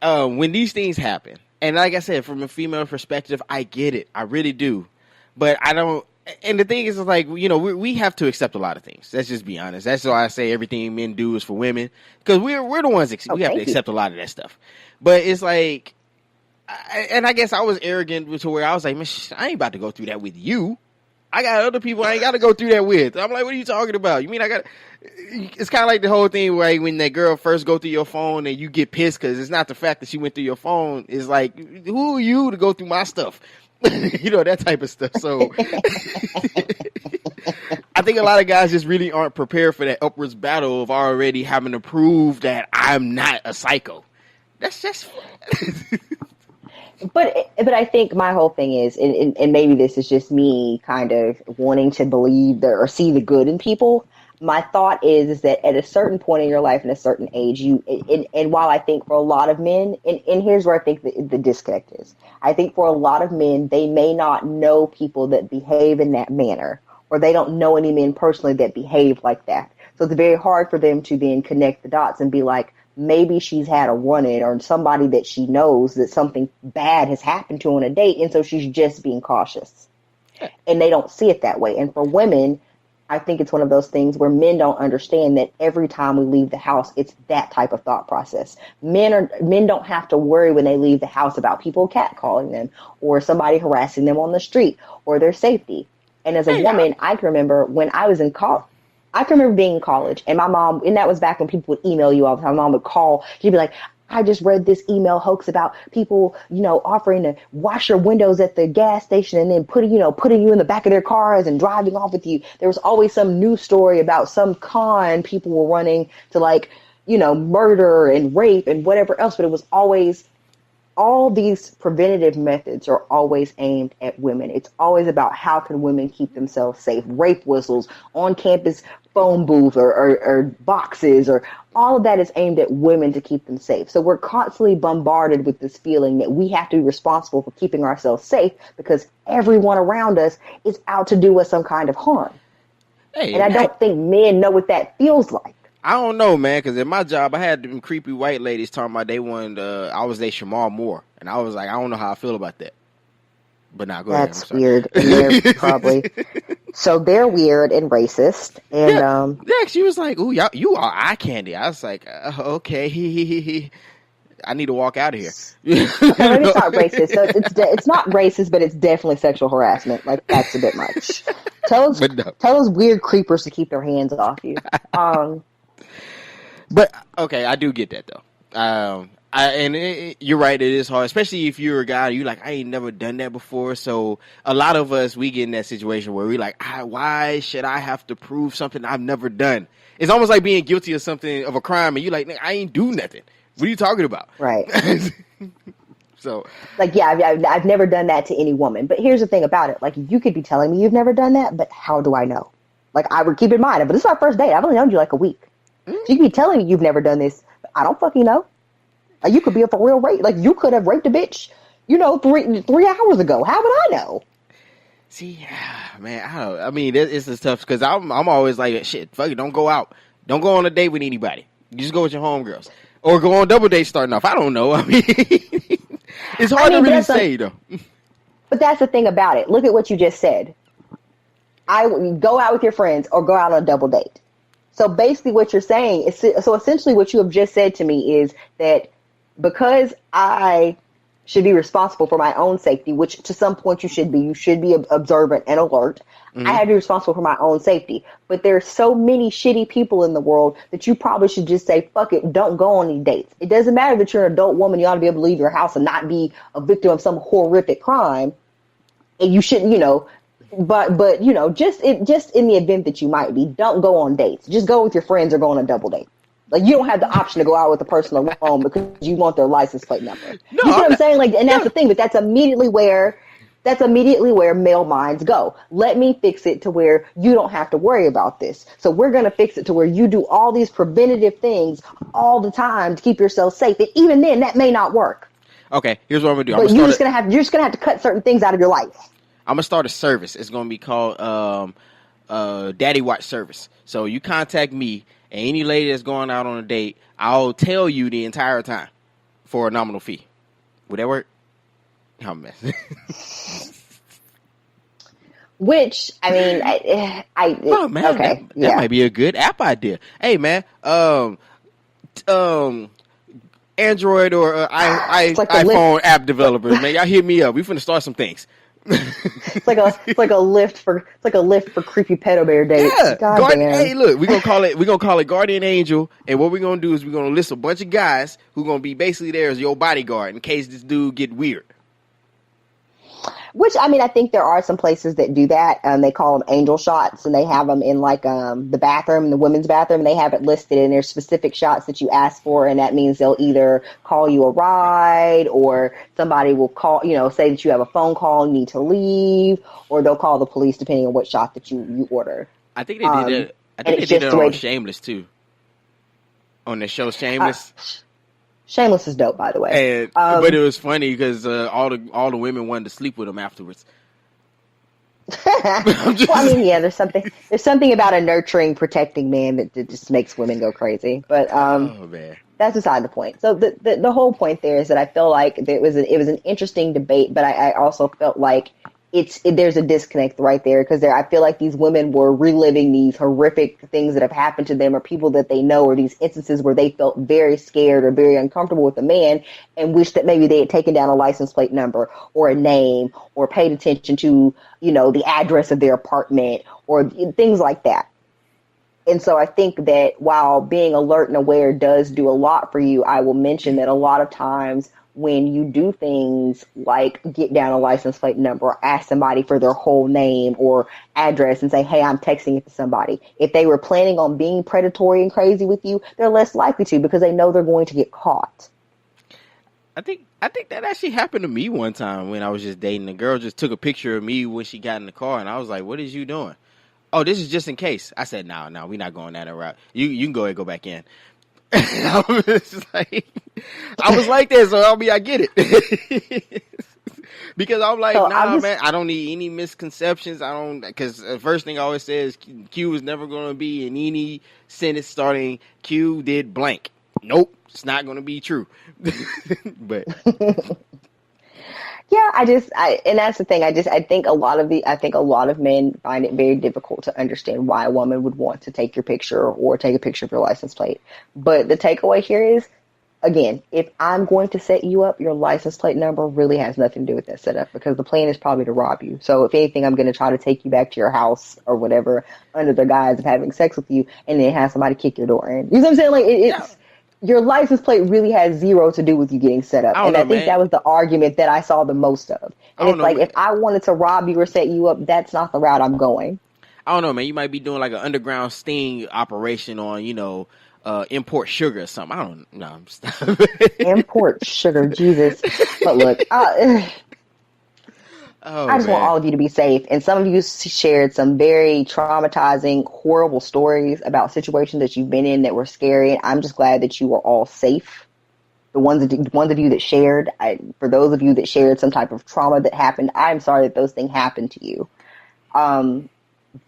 When these things happen, and like I said, from a female perspective, I get it. I really do. But I don't. And the thing is, like, we have to accept a lot of things. Let's just be honest. That's why I say everything men do is for women, because we're the ones we have to accept a lot of that stuff. But it's like, and I guess I was arrogant to where I was like, man, I ain't about to go through that with you. I got other people I ain't got to go through that with. I'm like, what are you talking about? You mean I got? It's kind of like the whole thing where when that girl first go through your phone and you get pissed because it's not the fact that she went through your phone. It's like, who are you to go through my stuff? That type of stuff. So I think a lot of guys just really aren't prepared for that upwards battle of already having to prove that I'm not a psycho. That's just. But I think my whole thing is, and maybe this is just me kind of wanting to believe or see the good in people. My thought is that at a certain point in your life, and a certain age, and while I think for a lot of men, and here's where I think the disconnect is. I think for a lot of men, they may not know people that behave in that manner, or they don't know any men personally that behave like that. So it's very hard for them to then connect the dots and be like, maybe she's had a run-in or somebody that she knows that something bad has happened to on a date, and so she's just being cautious. And they don't see it that way. And for women, I think it's one of those things where men don't understand that every time we leave the house, it's that type of thought process. Men don't have to worry when they leave the house about people catcalling them or somebody harassing them on the street or their safety. And as a woman, I can remember when I was in college. I can remember being in college, and my mom, and that was back when people would email you all the time. My mom would call. She'd be like, I just read this email hoax about people, offering to wash your windows at the gas station and then putting you in the back of their cars and driving off with you. There was always some news story about some con people were running to murder and rape and whatever else. But it was always, all these preventative methods are always aimed at women. It's always about how can women keep themselves safe. Rape whistles, on campus phone booth or boxes, or all of that is aimed at women to keep them safe. So we're constantly bombarded with this feeling that we have to be responsible for keeping ourselves safe because everyone around us is out to do us some kind of harm. And I don't think men know what that feels like. I don't know, man, because in my job, I had them creepy white ladies talking about they wanted, I was their Shamar Moore. And I was like, I don't know how I feel about that. But now, go ahead. That's weird. And they're probably So they're weird and racist. And yeah, she was like, "Ooh, y'all, you are eye candy." I was like, "Okay, I need to walk out of here." okay, maybe it's not racist. So it's not racist, but it's definitely sexual harassment. Like that's a bit much. Tell those weird creepers to keep their hands off you. But okay, I do get that though. You're right. It is hard, especially if you're a guy. You like, I ain't never done that before. So a lot of us, we get in that situation where we like, why should I have to prove something I've never done? It's almost like being guilty of something, of a crime, and you like, I ain't do nothing. What are you talking about? Right. So, like, yeah, I've never done that to any woman. But here's the thing about it: like, you could be telling me you've never done that, but how do I know? Like, I would keep in mind, but this is our first date. I've only known you like a week. So you could be telling me you've never done this, but I don't fucking know. You could be a for real rape. Like, you could have raped a bitch, 3 hours ago. How would I know? See, man, I mean, it's just tough because I'm always like, shit, fuck it, don't go out. Don't go on a date with anybody. You just go with your homegirls. Or go on double dates starting off. I don't know. I mean, it's hard to really say, though. But that's the thing about it. Look at what you just said. I go out with your friends or go out on a double date. So basically what you're saying is, so essentially what you have just said to me is that because I should be responsible for my own safety, which to some point you should be observant and alert. Mm-hmm. I have to be responsible for my own safety. But there's so many shitty people in the world that you probably should just say, fuck it, don't go on these dates. It doesn't matter that you're an adult woman, you ought to be able to leave your house and not be a victim of some horrific crime. And you shouldn't, but just in the event that you might be, don't go on dates. Just go with your friends or go on a double date. Like, you don't have the option to go out with the person alone because you want their license plate number. No, you know what I'm saying? Like, and that's the thing, but that's immediately where male minds go. Let me fix it to where you don't have to worry about this. So we're going to fix it to where you do all these preventative things all the time to keep yourself safe. And even then, that may not work. Okay, here's what I'm going to do. But you're just going to have to cut certain things out of your life. I'm going to start a service. It's going to be called Daddy Watch Service. So you contact me, and any lady that's going out on a date, I'll tell you the entire time for a nominal fee. Would that work? I'm messing. Which, I mean, oh man, okay, that might be a good app idea. Hey man, Android or iPhone app developers, man, y'all hit me up. We finna start some things. It's like a lift for creepy pedo bear dates. Yeah. Hey, look, we're gonna call it Guardian Angel, and what we're gonna do is we're gonna list a bunch of guys who gonna be basically there as your bodyguard in case this dude get weird. Which, I mean, I think there are some places that do that. They call them angel shots, and they have them in like the bathroom, the women's bathroom. And they have it listed, and there's specific shots that you ask for, and that means they'll either call you a ride, or somebody will call, say that you have a phone call and need to leave, or they'll call the police depending on what shot that you order. I think they did that. I think they did that on Shameless too. On the show Shameless. Shameless is dope, by the way. And, but it was funny because all the women wanted to sleep with him afterwards. Well, I mean, yeah, there's something about a nurturing, protecting man that just makes women go crazy. But oh man, that's beside the point. So the whole point there is that I feel like it was an interesting debate, but I also felt like there's a disconnect right there because I feel like these women were reliving these horrific things that have happened to them or people that they know, or these instances where they felt very scared or very uncomfortable with a man and wish that maybe they had taken down a license plate number or a name or paid attention to, the address of their apartment or things like that. And so I think that while being alert and aware does do a lot for you, I will mention that a lot of times when you do things like get down a license plate number or ask somebody for their whole name or address and say, hey, I'm texting it to somebody. If they were planning on being predatory and crazy with you, they're less likely to because they know they're going to get caught. I think that actually happened to me one time when I was just dating. The girl just took a picture of me when she got in the car, and I was like, what is you doing? Oh, this is just in case. I said, no, we're not going that route. You can go ahead and go back in. I was like that, so I get it. Because I'm like, man, I don't need any misconceptions. Because the first thing I always say is Q is never going to be in any sentence starting Q did blank. Nope, it's not going to be true. But Yeah, and that's the thing. I think a lot of men find it very difficult to understand why a woman would want to take your picture or take a picture of your license plate. But the takeaway here is, again, if I'm going to set you up, your license plate number really has nothing to do with that setup, because the plan is probably to rob you. So if anything, I'm going to try to take you back to your house or whatever under the guise of having sex with you, and then have somebody kick your door in. You know what I'm saying? Like it's your license plate really has zero to do with you getting set up. I don't And know, I think man. that was the argument that I saw the most of. And it's like, if I wanted to rob you or set you up, that's not the route I'm going. I don't know, man. You might be doing like an underground sting operation on, import sugar or something. I don't know. Import sugar, Jesus. But look, I just want all of you to be safe. And some of you shared some very traumatizing, horrible stories about situations that you've been in that were scary. And I'm just glad that you were all safe. The ones of you that shared, for those of you that shared some type of trauma that happened, I'm sorry that those things happened to you.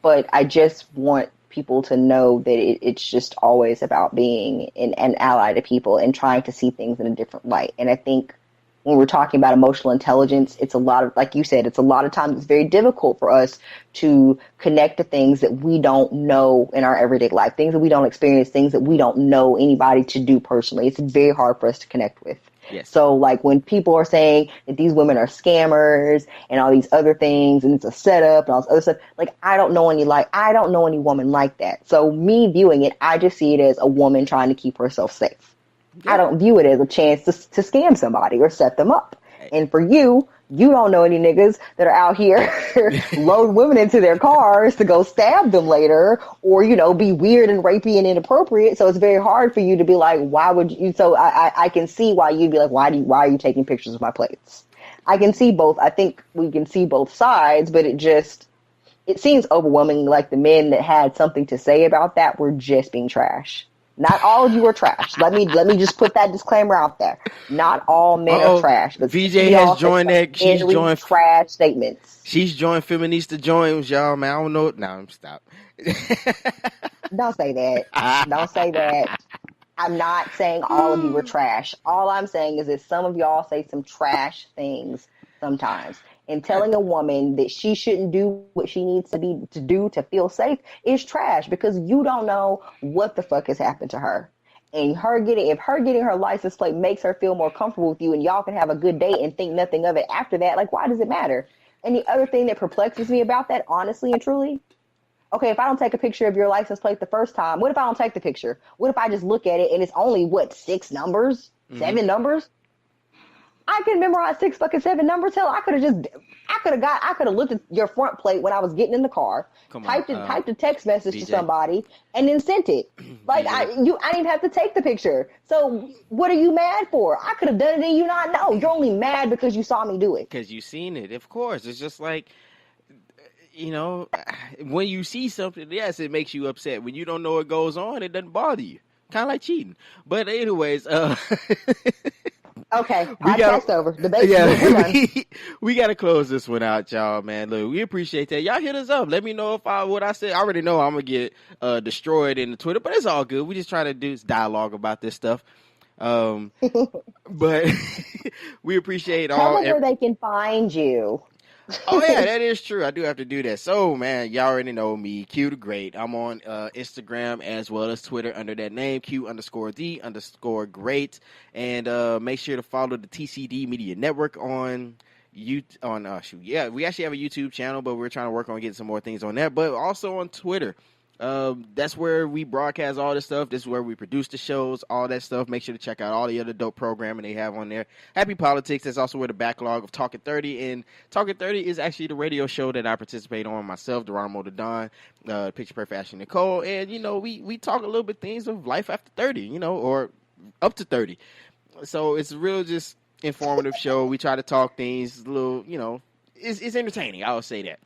But I just want people to know that it's just always about being an ally to people and trying to see things in a different light. And I think when we're talking about emotional intelligence, it's a lot of, like you said, it's a lot of times it's very difficult for us to connect to things that we don't know in our everyday life, things that we don't experience, things that we don't know anybody to do personally. It's very hard for us to connect with. Yes. So like when people are saying that these women are scammers and all these other things and it's a setup and all this other stuff, like I don't know any woman like that. So me viewing it, I just see it as a woman trying to keep herself safe. Yeah. I don't view it as a chance to scam somebody or set them up. And for you, you don't know any niggas that are out here load women into their cars to go stab them later or, be weird and rapey and inappropriate. So it's very hard for you to be like, why would you? So I can see why you'd be like, why are you taking pictures of my plates? I can see both. I think we can see both sides, but it seems overwhelming. Like the men that had something to say about that were just being trash. Not all of you are trash. Let me just put that disclaimer out there. Not all men are trash. But VJ has joined that. She's joined trash statements. She's joined Feminista Joins, y'all. Man, I don't know. No, I'm stop. Don't say that. Don't say that. I'm not saying all of you are trash. All I'm saying is that some of y'all say some trash things sometimes. And telling a woman that she shouldn't do what she needs to do to feel safe is trash, because you don't know what the fuck has happened to her. And if her getting her license plate makes her feel more comfortable with you and y'all can have a good day and think nothing of it after that, like, why does it matter? And the other thing that perplexes me about that, honestly and truly, okay, if I don't take a picture of your license plate the first time, what if I don't take the picture? What if I just look at it and it's only, 6 numbers? 7 numbers? I can memorize 6 fucking 7 numbers. Hell, I could have looked at your front plate when I was getting in the car, typed a text message to somebody, and then sent it. Like I didn't even have to take the picture. So what are you mad for? I could have done it and you not know. You're only mad because you saw me do it. Because you seen it, of course. It's just like, when you see something, yes, it makes you upset. When you don't know what goes on, it doesn't bother you. Kind of like cheating. But anyways, okay, podcast over. Debate. We got to close this one out, y'all, man. Look, we appreciate that. Y'all hit us up. Let me know if what I said. I already know I'm going to get destroyed in the Twitter, but it's all good. We just trying to do dialogue about this stuff. But we appreciate Tell them where they can find you. Oh, yeah, that is true. I do have to do that. So, man, y'all already know me, Q the Great. I'm on Instagram as well as Twitter under that name, Q_the_great. And make sure to follow the TCD Media Network on YouTube. Yeah, we actually have a YouTube channel, but we're trying to work on getting some more things on that. But also on Twitter. That's where we broadcast all this stuff. This is where we produce the shows, all that stuff. Make sure to check out all the other dope programming they have on there. Happy Politics, that's also where the backlog of Talking 30. And Talking 30 is actually the radio show that I participate on myself, Geronimo the Don, Picture Perfect Ashley Nicole. And, we talk a little bit things of life after 30, or up to 30. So it's a real just informative show. We try to talk things a little, it's entertaining. I'll say that.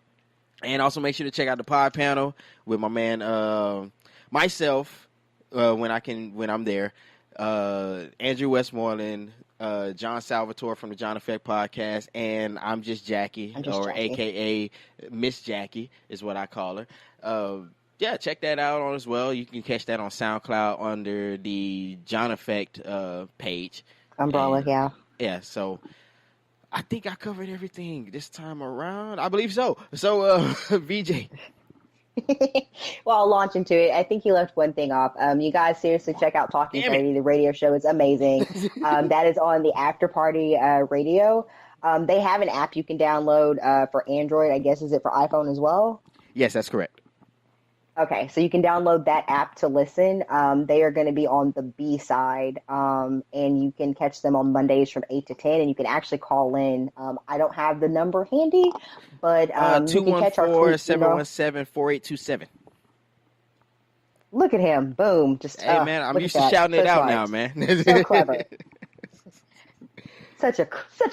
And also make sure to check out the pod panel with my man, myself, when I'm there, Andrew Westmoreland, John Salvatore from the John Effect podcast, and I'm just Jackie, AKA Miss Jackie is what I call her. Yeah, check that out on as well. You can catch that on SoundCloud under the John Effect page. Umbrella, yeah. Yeah, so I think I covered everything this time around. I believe so. So, VJ. Well, I'll launch into it. I think you left one thing off. You guys seriously check out Talking Damn it. 30. The radio show is amazing. That is on the After Party radio. They have an app you can download for Android. I guess, is it for iPhone as well? Yes, that's correct. Okay, so you can download that app to listen. They are going to be on the B side, and you can catch them on Mondays from 8 to 10, and you can actually call in. I don't have the number handy, but you can catch our tweets, 214-717-4827. Look at him. Boom. Just Hey, man, I'm look used at to that. shouting So it out smart. now, man. So clever. Such a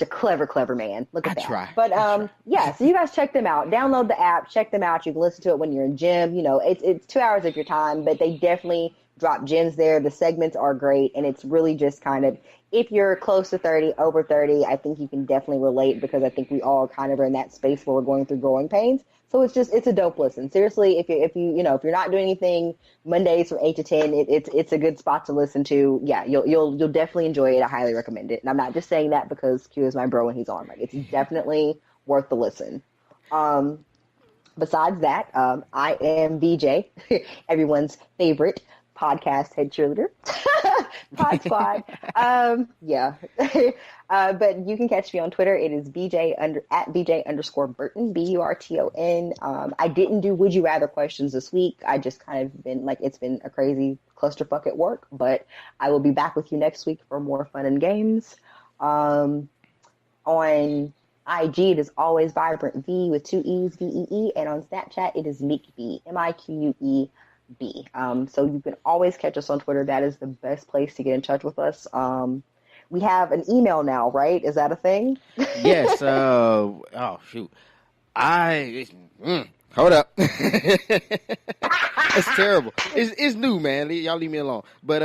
clever man. Look at I that. try. But I try. yeah, so you guys check them out. Download the app, check them out. You can listen to it when you're in gym. You know, it's 2 hours of your time, but they definitely drop gems there. The segments are great, and it's really just kind of, if you're close to 30, over 30, I think you can definitely relate, because I think we all kind of are in that space where we're going through growing pains. So it's a dope listen. Seriously, if you're not doing anything Mondays from 8 to 10, it's a good spot to listen to. Yeah, you'll definitely enjoy it. I highly recommend it. And I'm not just saying that because Q is my bro and he's on. Like, it's definitely worth the listen. Besides that, I am VJ, everyone's favorite podcast head cheerleader, Pod Squad. Yeah. But you can catch me on Twitter. It is at BJ_Burton, BURTON. I didn't do Would You Rather questions this week. I just kind of been like, it's been a crazy clusterfuck at work, but I will be back with you next week for more fun and games. On IG, it is always Vibrant V with 2 E's, VEE, and on Snapchat, it is Meek B, MIQUEB. So you can always catch us on Twitter. That is the best place to get in touch with us. We have an email now, right? Is that a thing? Yes. Oh shoot. Hold up. That's terrible. It's new, man. Y'all leave me alone. But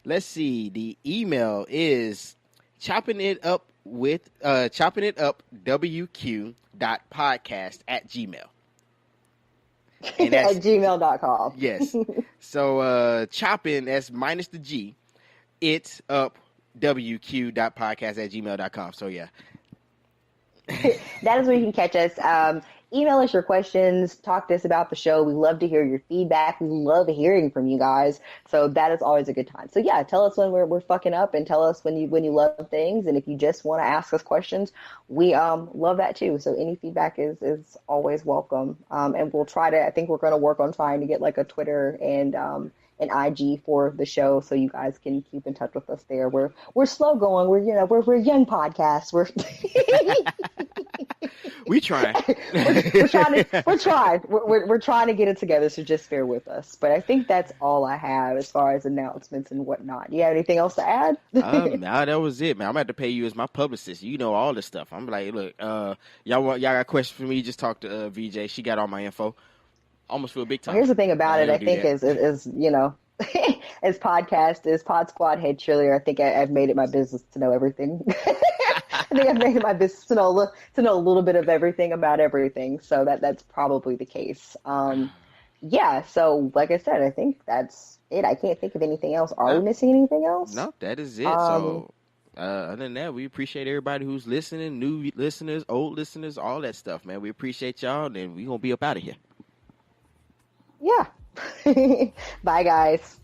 let's see. The email is choppingitupwq.podcast@gmail. And At gmail.com. Yes. So chopping, that's minus the G, it's up wq.podcast@gmail.com. So yeah. That is where you can catch us. Email us your questions. Talk to us about the show. We love to hear your feedback. We love hearing from you guys. So that is always a good time. So yeah, tell us when we're fucking up, and tell us when you love things. And if you just want to ask us questions, we love that too. So any feedback is always welcome. And we'll try to. I think we're going to work on trying to get like a Twitter and an IG for the show, so you guys can keep in touch with us there. We're slow going. We're a young podcast. We trying. We're trying to get it together, so just bear with us. But I think that's all I have as far as announcements and whatnot. You have anything else to add? Nah, that was it, man. I'm gonna have to pay you as my publicist. You know all this stuff. I'm like, look, y'all got questions for me? Just talk to VJ. She got all my info. Almost feel big time. Well, here's the thing about it. I think is you know, as Pod Squad head cheerleader, I think I've made it my business to know everything. I think I've made it my business to know a little bit of everything about everything. So that's probably the case. Yeah. So like I said, I think that's it. I can't think of anything else. Are we missing anything else? No, that is it. So other than that, we appreciate everybody who's listening, new listeners, old listeners, all that stuff, man. We appreciate y'all, and we gonna be up out of here. Yeah. Bye, guys.